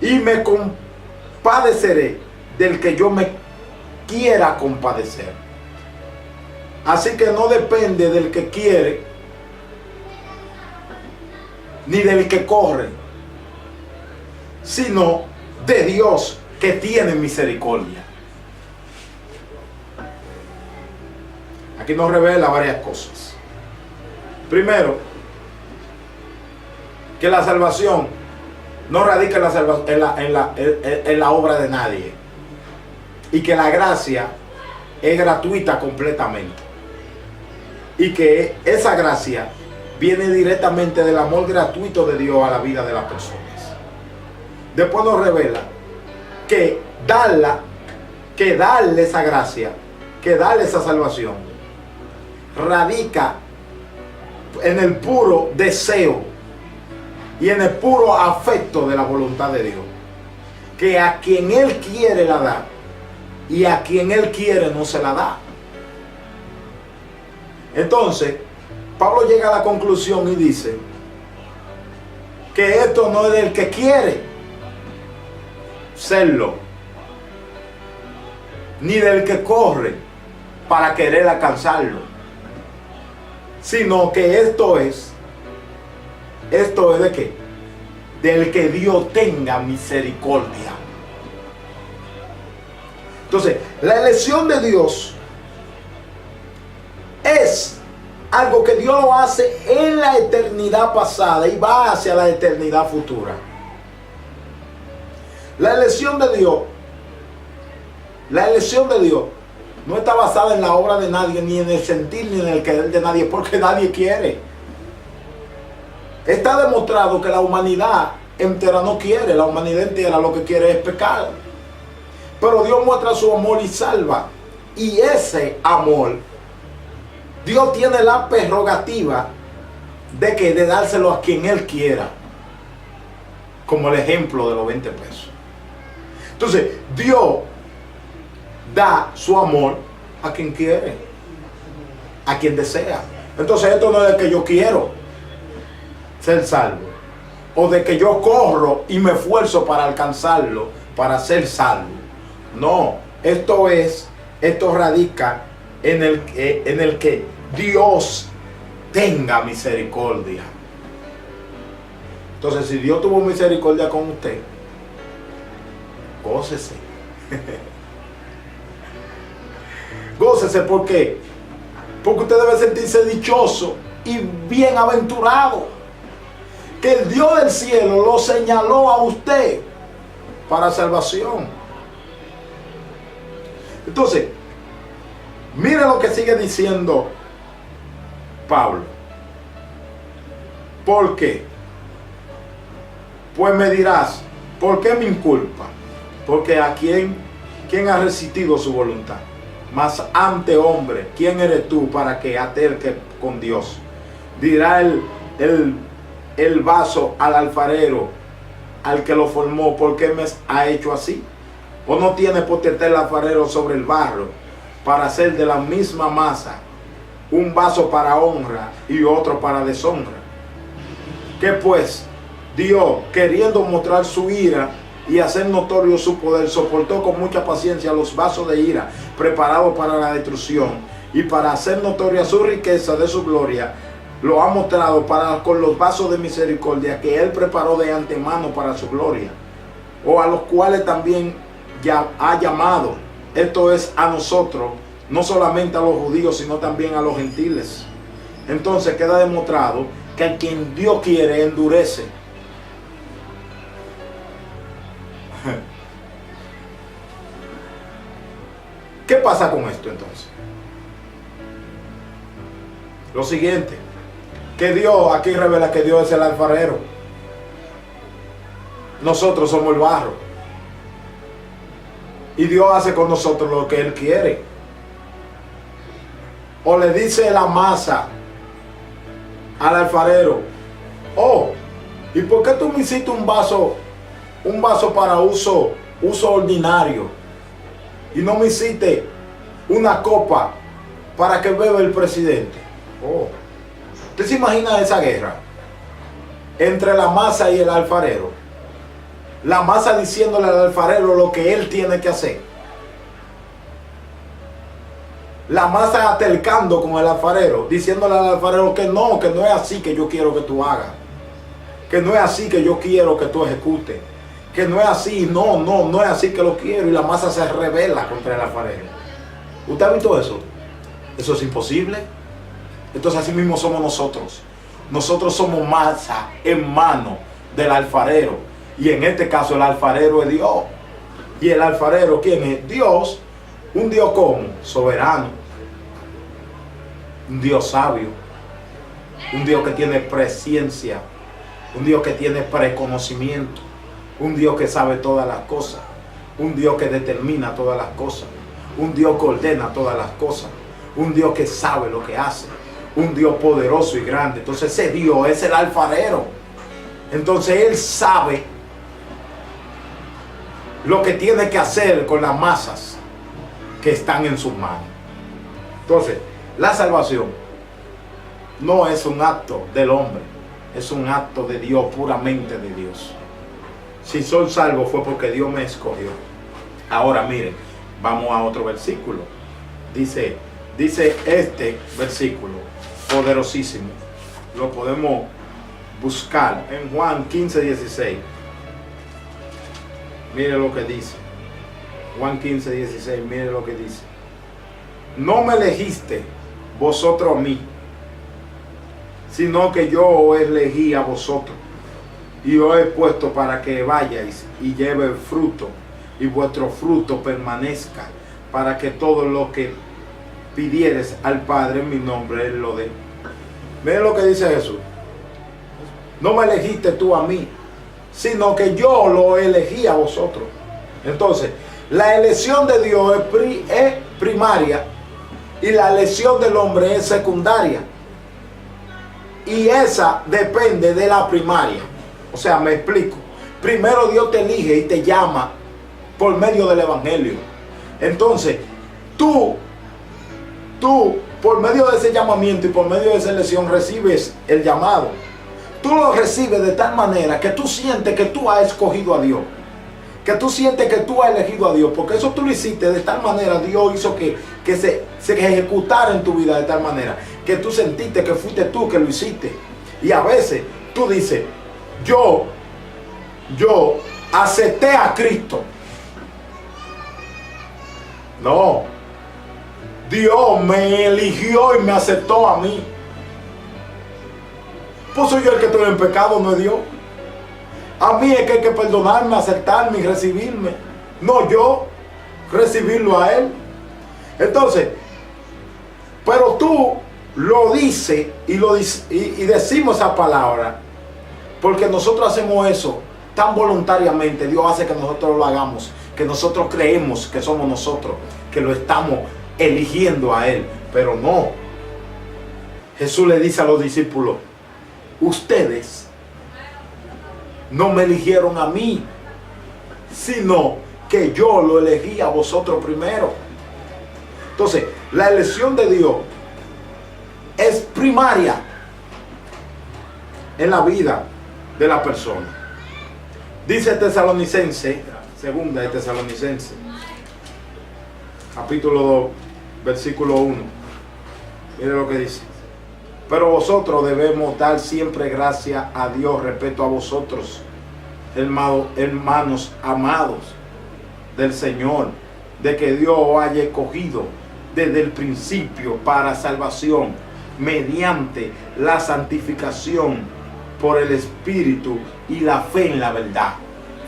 Speaker 1: y me compadeceré del que yo me quiera compadecer. Así que no depende del que quiere ni del que corre, sino de Dios que tiene misericordia. Aquí nos revela varias cosas. Primero, que la salvación no radica en la obra de nadie, y que la gracia es gratuita completamente, y que esa gracia viene directamente del amor gratuito de Dios a la vida de las personas. Después nos revela que darle esa gracia, que darle esa salvación, radica en el puro deseo y en el puro afecto de la voluntad de Dios, que a quien Él quiere la da, y a quien Él quiere no se la da. Entonces, Pablo llega a la conclusión y dice que esto no es del que quiere serlo, ni del que corre para querer alcanzarlo, sino que esto es de qué? Del que Dios tenga misericordia. Entonces, la elección de Dios es algo que Dios lo hace en la eternidad pasada y va hacia la eternidad futura. La elección de Dios no está basada en la obra de nadie, ni en el sentir, ni en el querer de nadie, porque nadie quiere. Está demostrado que la humanidad entera no quiere, la humanidad entera lo que quiere es pecar. Pero Dios muestra su amor y salva. Y ese amor, Dios tiene la prerrogativa de dárselo a quien Él quiera. Como el ejemplo de los 20 pesos. Entonces, Dios da su amor a quien quiere, a quien desea. Entonces, esto no es de que yo quiero ser salvo, o de que yo corro y me esfuerzo para alcanzarlo, para ser salvo. No, esto radica en el que Dios tenga misericordia. Entonces, si Dios tuvo misericordia con usted, gócese. Gócese, ¿por qué? Porque usted debe sentirse dichoso y bienaventurado, que el Dios del cielo lo señaló a usted para salvación. Entonces, mire lo que sigue diciendo Pablo. ¿Por qué? Pues me dirás, ¿por qué me inculpa? Porque a ¿quién ha resistido su voluntad? Mas ante hombre, ¿quién eres tú para que aterque con Dios? Dirá el vaso al alfarero, al que lo formó, ¿por qué me ha hecho así? ¿O no tiene potestad el alfarero sobre el barro para hacer de la misma masa un vaso para honra y otro para deshonra? ¿Qué pues? Dios, queriendo mostrar su ira y hacer notorio su poder, soportó con mucha paciencia los vasos de ira preparados para la destrucción, y para hacer notoria su riqueza de su gloria, lo ha mostrado con los vasos de misericordia que Él preparó de antemano para su gloria, o a los cuales también ya ha llamado, esto es, a nosotros, no solamente a los judíos, sino también a los gentiles. Entonces queda demostrado que a quien Dios quiere endurece. ¿Qué pasa con esto entonces? Lo siguiente, que Dios, aquí revela que Dios es el alfarero. Nosotros somos el barro. Y Dios hace con nosotros lo que Él quiere. O le dice la masa al alfarero: oh, ¿y por qué tú me hiciste un vaso para uso ordinario? Y no me hiciste una copa para que beba el presidente. Oh. ¿Usted se imagina esa guerra entre la masa y el alfarero? La masa diciéndole al alfarero lo que él tiene que hacer. La masa atercando con el alfarero, diciéndole al alfarero que no es así que yo quiero que tú hagas. Que no es así que yo quiero que tú ejecutes. Que no es así, no es así que lo quiero. Y la masa se rebela contra el alfarero. ¿Usted ha visto eso? Eso es imposible. Entonces así mismo somos nosotros. Nosotros somos masa en mano del alfarero. Y en este caso el alfarero es Dios. ¿Y el alfarero quién es? Dios. Un Dios como soberano. Un Dios sabio. Un Dios que tiene presciencia. Un Dios que tiene preconocimiento. Un Dios que sabe todas las cosas. Un Dios que determina todas las cosas. Un Dios que ordena todas las cosas. Un Dios que sabe lo que hace. Un Dios poderoso y grande. Entonces ese Dios es el alfarero. Entonces Él sabe lo que tiene que hacer con las masas que están en sus manos. Entonces, la salvación no es un acto del hombre. Es un acto de Dios, puramente de Dios. Si soy salvo fue porque Dios me escogió. Ahora miren, vamos a otro versículo. Dice este versículo poderosísimo. Lo podemos buscar en Juan 15:16. Mire lo que dice. Juan 15:16, mire lo que dice. No me elegiste vosotros a mí, sino que yo os elegí a vosotros y os he puesto para que vayáis y lleve fruto y vuestro fruto permanezca, para que todo lo que pidieres al Padre en mi nombre, Él lo dé. Miren lo que dice Jesús. No me elegiste tú a mí, sino que yo lo elegí a vosotros. Entonces, la elección de Dios es primaria y la elección del hombre es secundaria. Y esa depende de la primaria. O sea, me explico. Primero Dios te elige y te llama por medio del Evangelio. Entonces, tú, por medio de ese llamamiento y por medio de esa elección recibes el llamado. Tú lo recibes de tal manera que tú sientes que tú has escogido a Dios. Que tú sientes que tú has elegido a Dios. Porque eso tú lo hiciste de tal manera. Dios hizo que se ejecutara en tu vida de tal manera que tú sentiste que fuiste tú que lo hiciste. Y a veces tú dices, yo acepté a Cristo. No. Dios me eligió y me aceptó a mí. Pues soy yo el que estoy en pecado, no es Dios. A mí es que hay que perdonarme, aceptarme y recibirme. No yo recibirlo a Él. Entonces, pero tú lo dices y decimos esa palabra porque nosotros hacemos eso tan voluntariamente. Dios hace que nosotros lo hagamos, que nosotros creemos que somos nosotros, que lo estamos eligiendo a Él. Pero no. Jesús le dice a los discípulos, ustedes no me eligieron a mí, sino que yo lo elegí a vosotros primero. Entonces, la elección de Dios es primaria en la vida de la persona. Dice Tesalonicense, segunda de Tesalonicense, capítulo 2, versículo 1. Mire lo que dice. Pero vosotros debemos dar siempre gracias a Dios respecto a vosotros, hermanos amados del Señor, de que Dios os haya escogido desde el principio para salvación, mediante la santificación por el Espíritu y la fe en la verdad.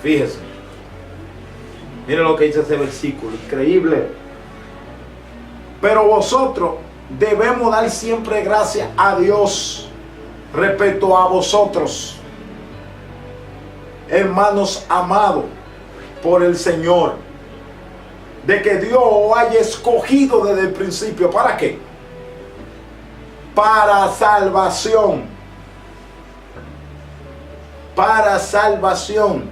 Speaker 1: Fíjese. Miren lo que dice ese versículo, increíble. Pero vosotros debemos dar siempre gracias a Dios respecto a vosotros, hermanos amados por el Señor, de que Dios os haya escogido desde el principio. ¿Para qué? Para salvación. Para salvación.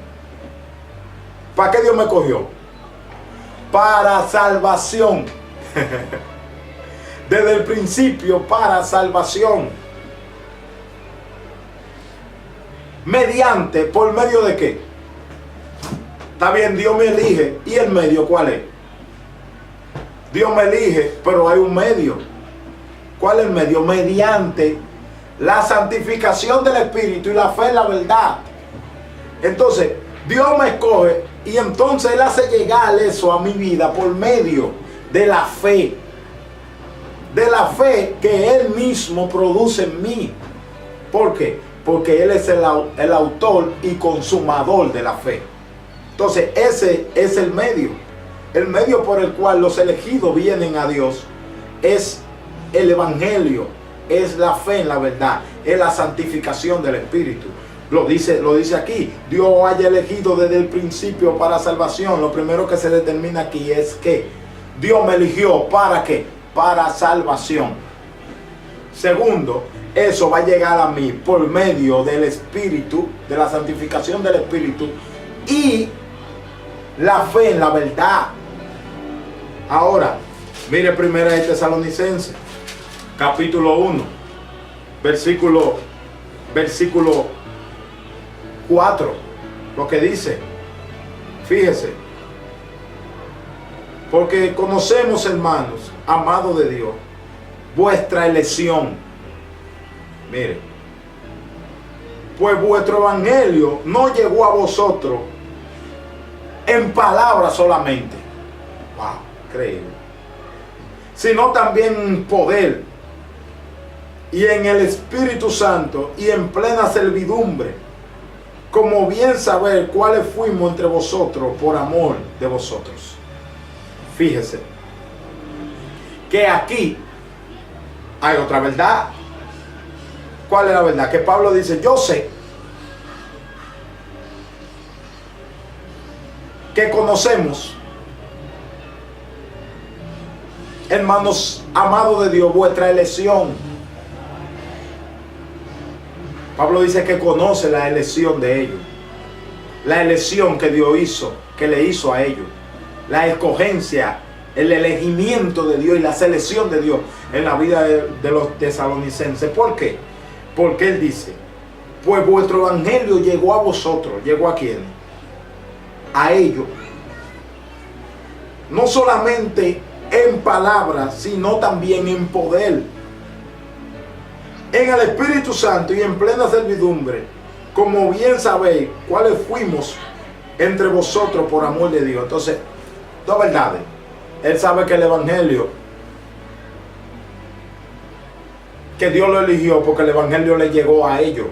Speaker 1: ¿Para qué Dios me escogió? Para salvación. Desde el principio, para salvación. Mediante, ¿por medio de qué? Está bien, Dios me elige. ¿Y el medio cuál es? Dios me elige, pero hay un medio. ¿Cuál es el medio? Mediante la santificación del Espíritu y la fe en la verdad. Entonces, Dios me escoge y entonces Él hace llegar eso a mi vida por medio de la fe. De la fe que Él mismo produce en mí. ¿Por qué? Porque Él es el autor y consumador de la fe. Entonces ese es el medio. El medio por el cual los elegidos vienen a Dios es el Evangelio, es la fe en la verdad, es la santificación del Espíritu. Lo dice aquí, Dios haya elegido desde el principio para salvación. Lo primero que se determina aquí es que Dios me eligió, ¿para qué? Para salvación. Segundo, eso va a llegar a mí por medio del Espíritu, de la santificación del Espíritu y la fe en la verdad. Ahora, mire primera de Tesalonicenses, capítulo 1, versículo 4, lo que dice. Fíjese. Porque conocemos, hermanos, amados de Dios, vuestra elección. Mire, pues vuestro evangelio no llegó a vosotros en palabras solamente. Wow, increíble. Sino también en poder y en el Espíritu Santo y en plena servidumbre, como bien saber cuáles fuimos entre vosotros por amor de vosotros. Fíjese que aquí hay otra verdad. ¿Cuál es la verdad? Que Pablo dice, yo sé que conocemos, hermanos amados de Dios, vuestra elección. Pablo dice que conoce la elección de ellos, la elección que Dios hizo, que le hizo a ellos, la escogencia, el elegimiento de Dios y la selección de Dios en la vida de los tesalonicenses. ¿Por qué? Porque él dice, pues vuestro evangelio llegó a vosotros. ¿Llegó a quién? A ellos. No solamente en palabras, sino también en poder, en el Espíritu Santo y en plena servidumbre, como bien sabéis cuáles fuimos entre vosotros por amor de Dios. Entonces, dos verdades. Él sabe que el evangelio, que Dios lo eligió porque el evangelio le llegó a ellos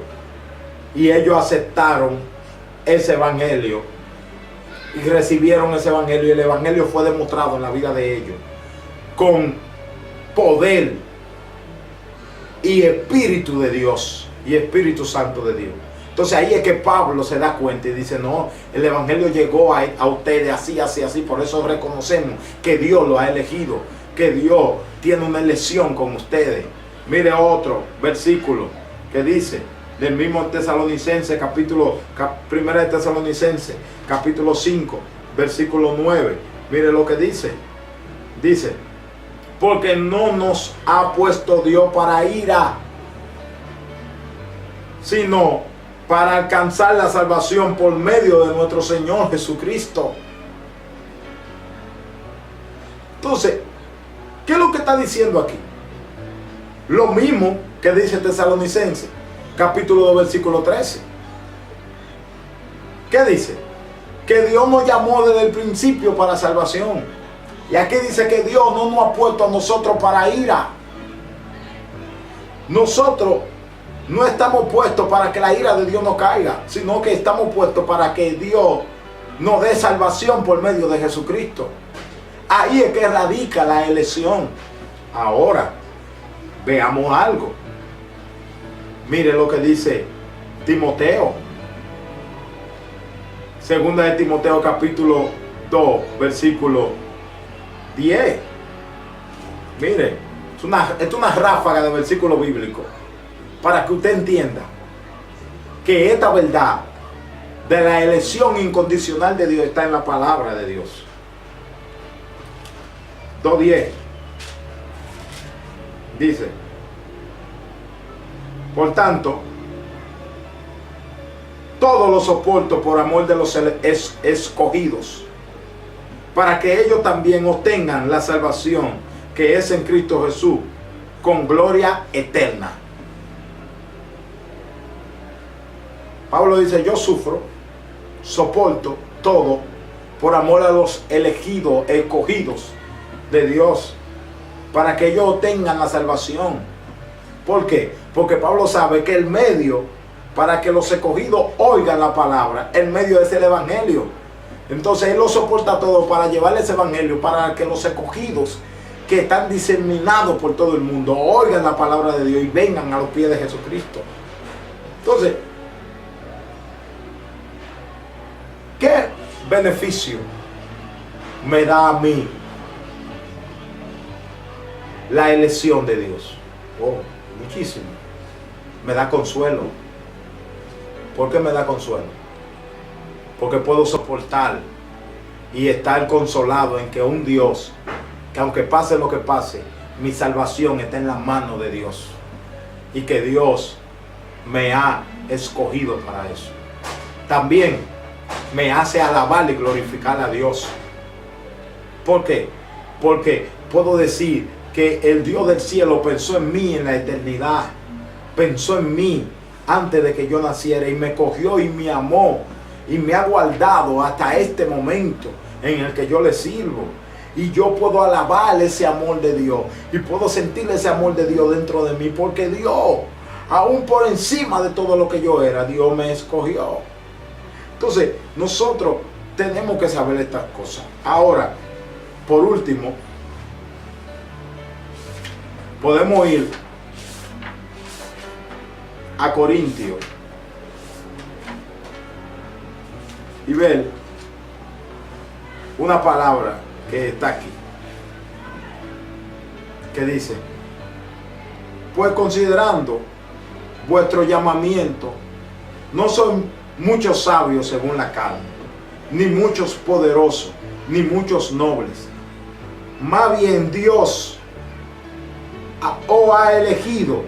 Speaker 1: y ellos aceptaron ese evangelio y recibieron ese evangelio, y el evangelio fue demostrado en la vida de ellos con poder y Espíritu de Dios y Espíritu Santo de Dios. Entonces ahí es que Pablo se da cuenta y dice, no, el evangelio llegó a ustedes así, así, así. Por eso reconocemos que Dios lo ha elegido, que Dios tiene una elección con ustedes. Mire otro versículo que dice, del mismo Tesalonicense, primera de Tesalonicense, capítulo 5, versículo 9. Mire lo que dice. Dice, porque no nos ha puesto Dios para ira, sino para alcanzar la salvación por medio de nuestro Señor Jesucristo. Entonces, ¿qué es lo que está diciendo aquí? Lo mismo que dice Tesalonicense, capítulo 2, versículo 13. ¿Qué dice? Que Dios nos llamó desde el principio para salvación. Y aquí dice que Dios no nos ha puesto a nosotros para ira. Nosotros no estamos puestos para que la ira de Dios nos caiga, sino que estamos puestos para que Dios nos dé salvación por medio de Jesucristo. Ahí es que radica la elección. Ahora, veamos algo. Mire lo que dice Timoteo. Segunda de Timoteo, capítulo 2, versículo 10. Mire, es una ráfaga de versículos bíblicos para que usted entienda que esta verdad de la elección incondicional de Dios está en la palabra de Dios. 2:10 dice, por tanto, todo lo soporto por amor de los escogidos, para que ellos también obtengan la salvación que es en Cristo Jesús, con gloria eterna. Pablo dice, yo soporto todo por amor a los elegidos, escogidos de Dios, para que ellos obtengan la salvación. ¿Por qué? Porque Pablo sabe que el medio para que los escogidos oigan la palabra, el medio es el evangelio. Entonces él lo soporta todo para llevarle ese evangelio, para que los escogidos que están diseminados por todo el mundo oigan la palabra de Dios y vengan a los pies de Jesucristo. Entonces, ¿qué beneficio me da a mí la elección de Dios? Oh, muchísimo. Me da consuelo. ¿Por qué me da consuelo? Porque puedo soportar y estar consolado en que un Dios, que aunque pase lo que pase, mi salvación está en las manos de Dios, y que Dios me ha escogido para eso. También me hace alabar y glorificar a Dios. ¿Por qué? Porque puedo decir que el Dios del cielo pensó en mí en la eternidad, pensó en mí antes de que yo naciera, y me cogió y me amó y me ha guardado hasta este momento en el que yo le sirvo. y yo puedo alabar ese amor de Dios y puedo sentir ese amor de Dios dentro de mí, porque Dios, aún por encima de todo lo que yo era, Dios me escogió. Entonces nosotros tenemos que saber estas cosas. Ahora, por último, podemos ir a Corintios y ver una palabra que está aquí, que dice: pues considerando vuestro llamamiento, no son muchos sabios según la carne, ni muchos poderosos, ni muchos nobles. Más bien Dios os ha elegido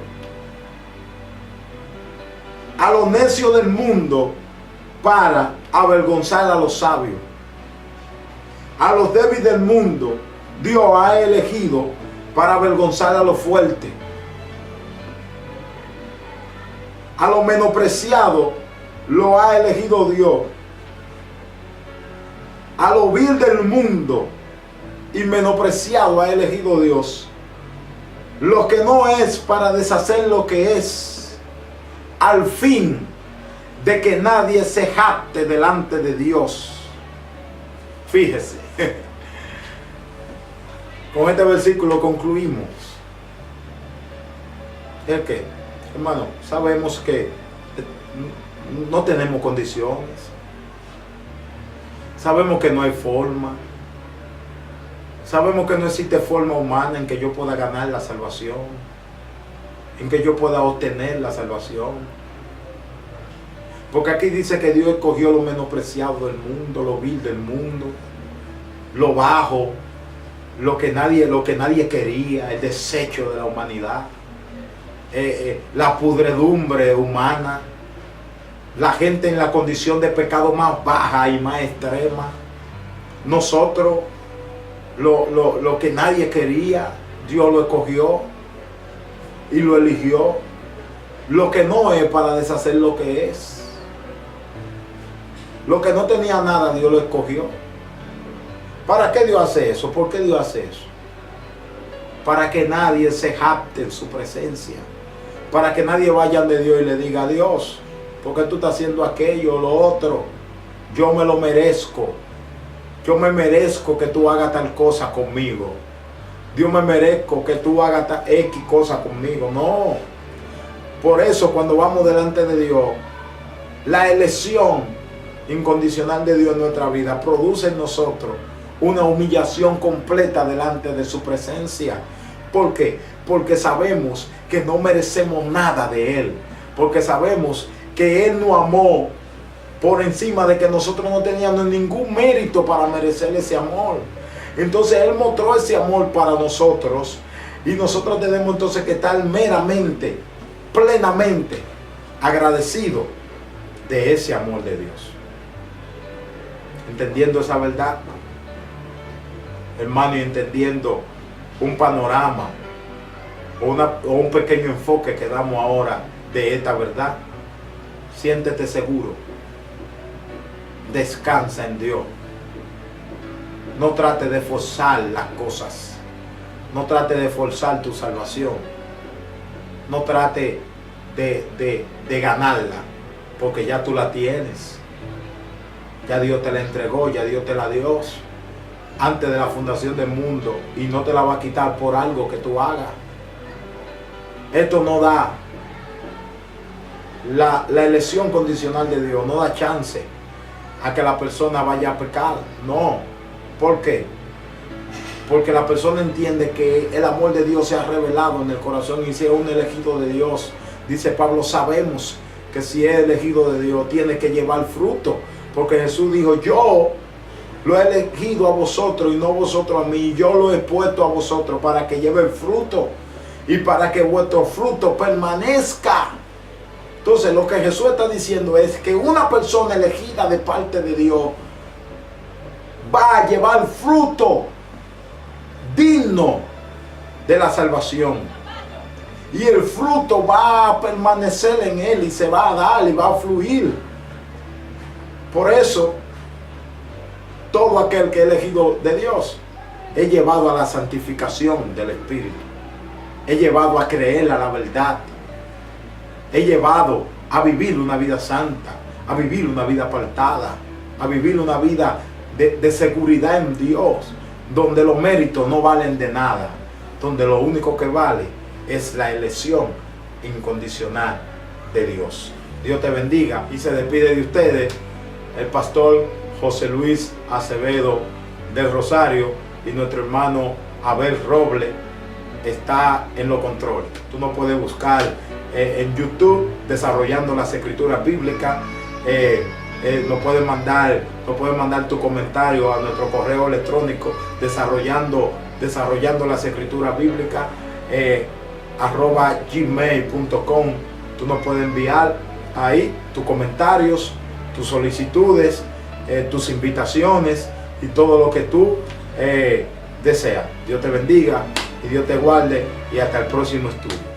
Speaker 1: a los necios del mundo para avergonzar a los sabios. A los débiles del mundo Dios ha elegido para avergonzar a los fuertes. A los menospreciados lo ha elegido Dios. A lo vil del mundo y menospreciado ha elegido Dios. Lo que no es, para deshacer lo que es, al fin de que nadie se jacte delante de Dios. Fíjese. Con este versículo concluimos. ¿El qué? Hermano, sabemos que no tenemos condiciones. Sabemos que no hay forma. Sabemos que no existe forma humana en que yo pueda ganar la salvación, en que yo pueda obtener la salvación. Porque aquí dice que Dios escogió lo menospreciado del mundo, lo vil del mundo, lo bajo, lo que nadie quería, el desecho de la humanidad, la pudredumbre humana, la gente en la condición de pecado más baja y más extrema. Nosotros, lo que nadie quería, Dios lo escogió y lo eligió. Lo que no es, para deshacer lo que es. Lo que no tenía nada, Dios lo escogió. ¿Para qué Dios hace eso? ¿Por qué Dios hace eso? Para que nadie se jacte en su presencia. Para que nadie vaya de Dios y le diga: Dios, ¿por qué tú estás haciendo aquello o lo otro? Yo me lo merezco. Yo me merezco que tú hagas tal cosa conmigo. Dios, me merezco que tú hagas tal X cosa conmigo. No. Por eso, cuando vamos delante de Dios, la elección incondicional de Dios en nuestra vida produce en nosotros una humillación completa delante de su presencia. ¿Por qué? Porque sabemos que no merecemos nada de Él. Porque sabemos que Él nos amó por encima de que nosotros no teníamos ningún mérito para merecer ese amor. Entonces Él mostró ese amor para nosotros, y nosotros tenemos entonces que estar meramente, plenamente agradecidos de ese amor de Dios. Entendiendo esa verdad, hermano, y entendiendo un panorama o un pequeño enfoque que damos ahora de esta verdad, siéntete seguro. Descansa en Dios. No trate de forzar las cosas. No trate de forzar tu salvación. No trate de ganarla, porque ya tú la tienes. Ya Dios te la entregó, ya Dios te la dio antes de la fundación del mundo, y no te la va a quitar por algo que tú hagas. Esto no da la elección condicional de Dios, no da chance a que la persona vaya a pecar. No. ¿Por qué? Porque la persona entiende que el amor de Dios se ha revelado en el corazón, y si es un elegido de Dios, dice Pablo, sabemos que si es elegido de Dios tiene que llevar fruto, porque Jesús dijo: yo lo he elegido a vosotros y no vosotros a mí, yo lo he puesto a vosotros para que lleven fruto y para que vuestro fruto permanezca. Entonces lo que Jesús está diciendo es que una persona elegida de parte de Dios va a llevar fruto digno de la salvación, y el fruto va a permanecer en él y se va a dar y va a fluir. Por eso todo aquel que es elegido de Dios He llevado a la santificación del Espíritu. He llevado a creer a la verdad. He llevado a vivir una vida santa, a vivir una vida apartada, a vivir una vida de seguridad en Dios, donde los méritos no valen de nada, donde lo único que vale es la elección incondicional de Dios. Dios te bendiga y se despide de ustedes el pastor José Luis Acevedo del Rosario, y nuestro hermano Abel Robles está en los controles. Tú nos puedes buscar en YouTube Desarrollando las Escrituras Bíblicas. Nos puedes mandar tu comentario a nuestro correo electrónico desarrollando las escrituras bíblicas @gmail.com. Tú nos puedes enviar ahí tus comentarios, tus solicitudes, tus invitaciones y todo lo que tú deseas. Dios te bendiga y Dios te guarde, y hasta el próximo estudio.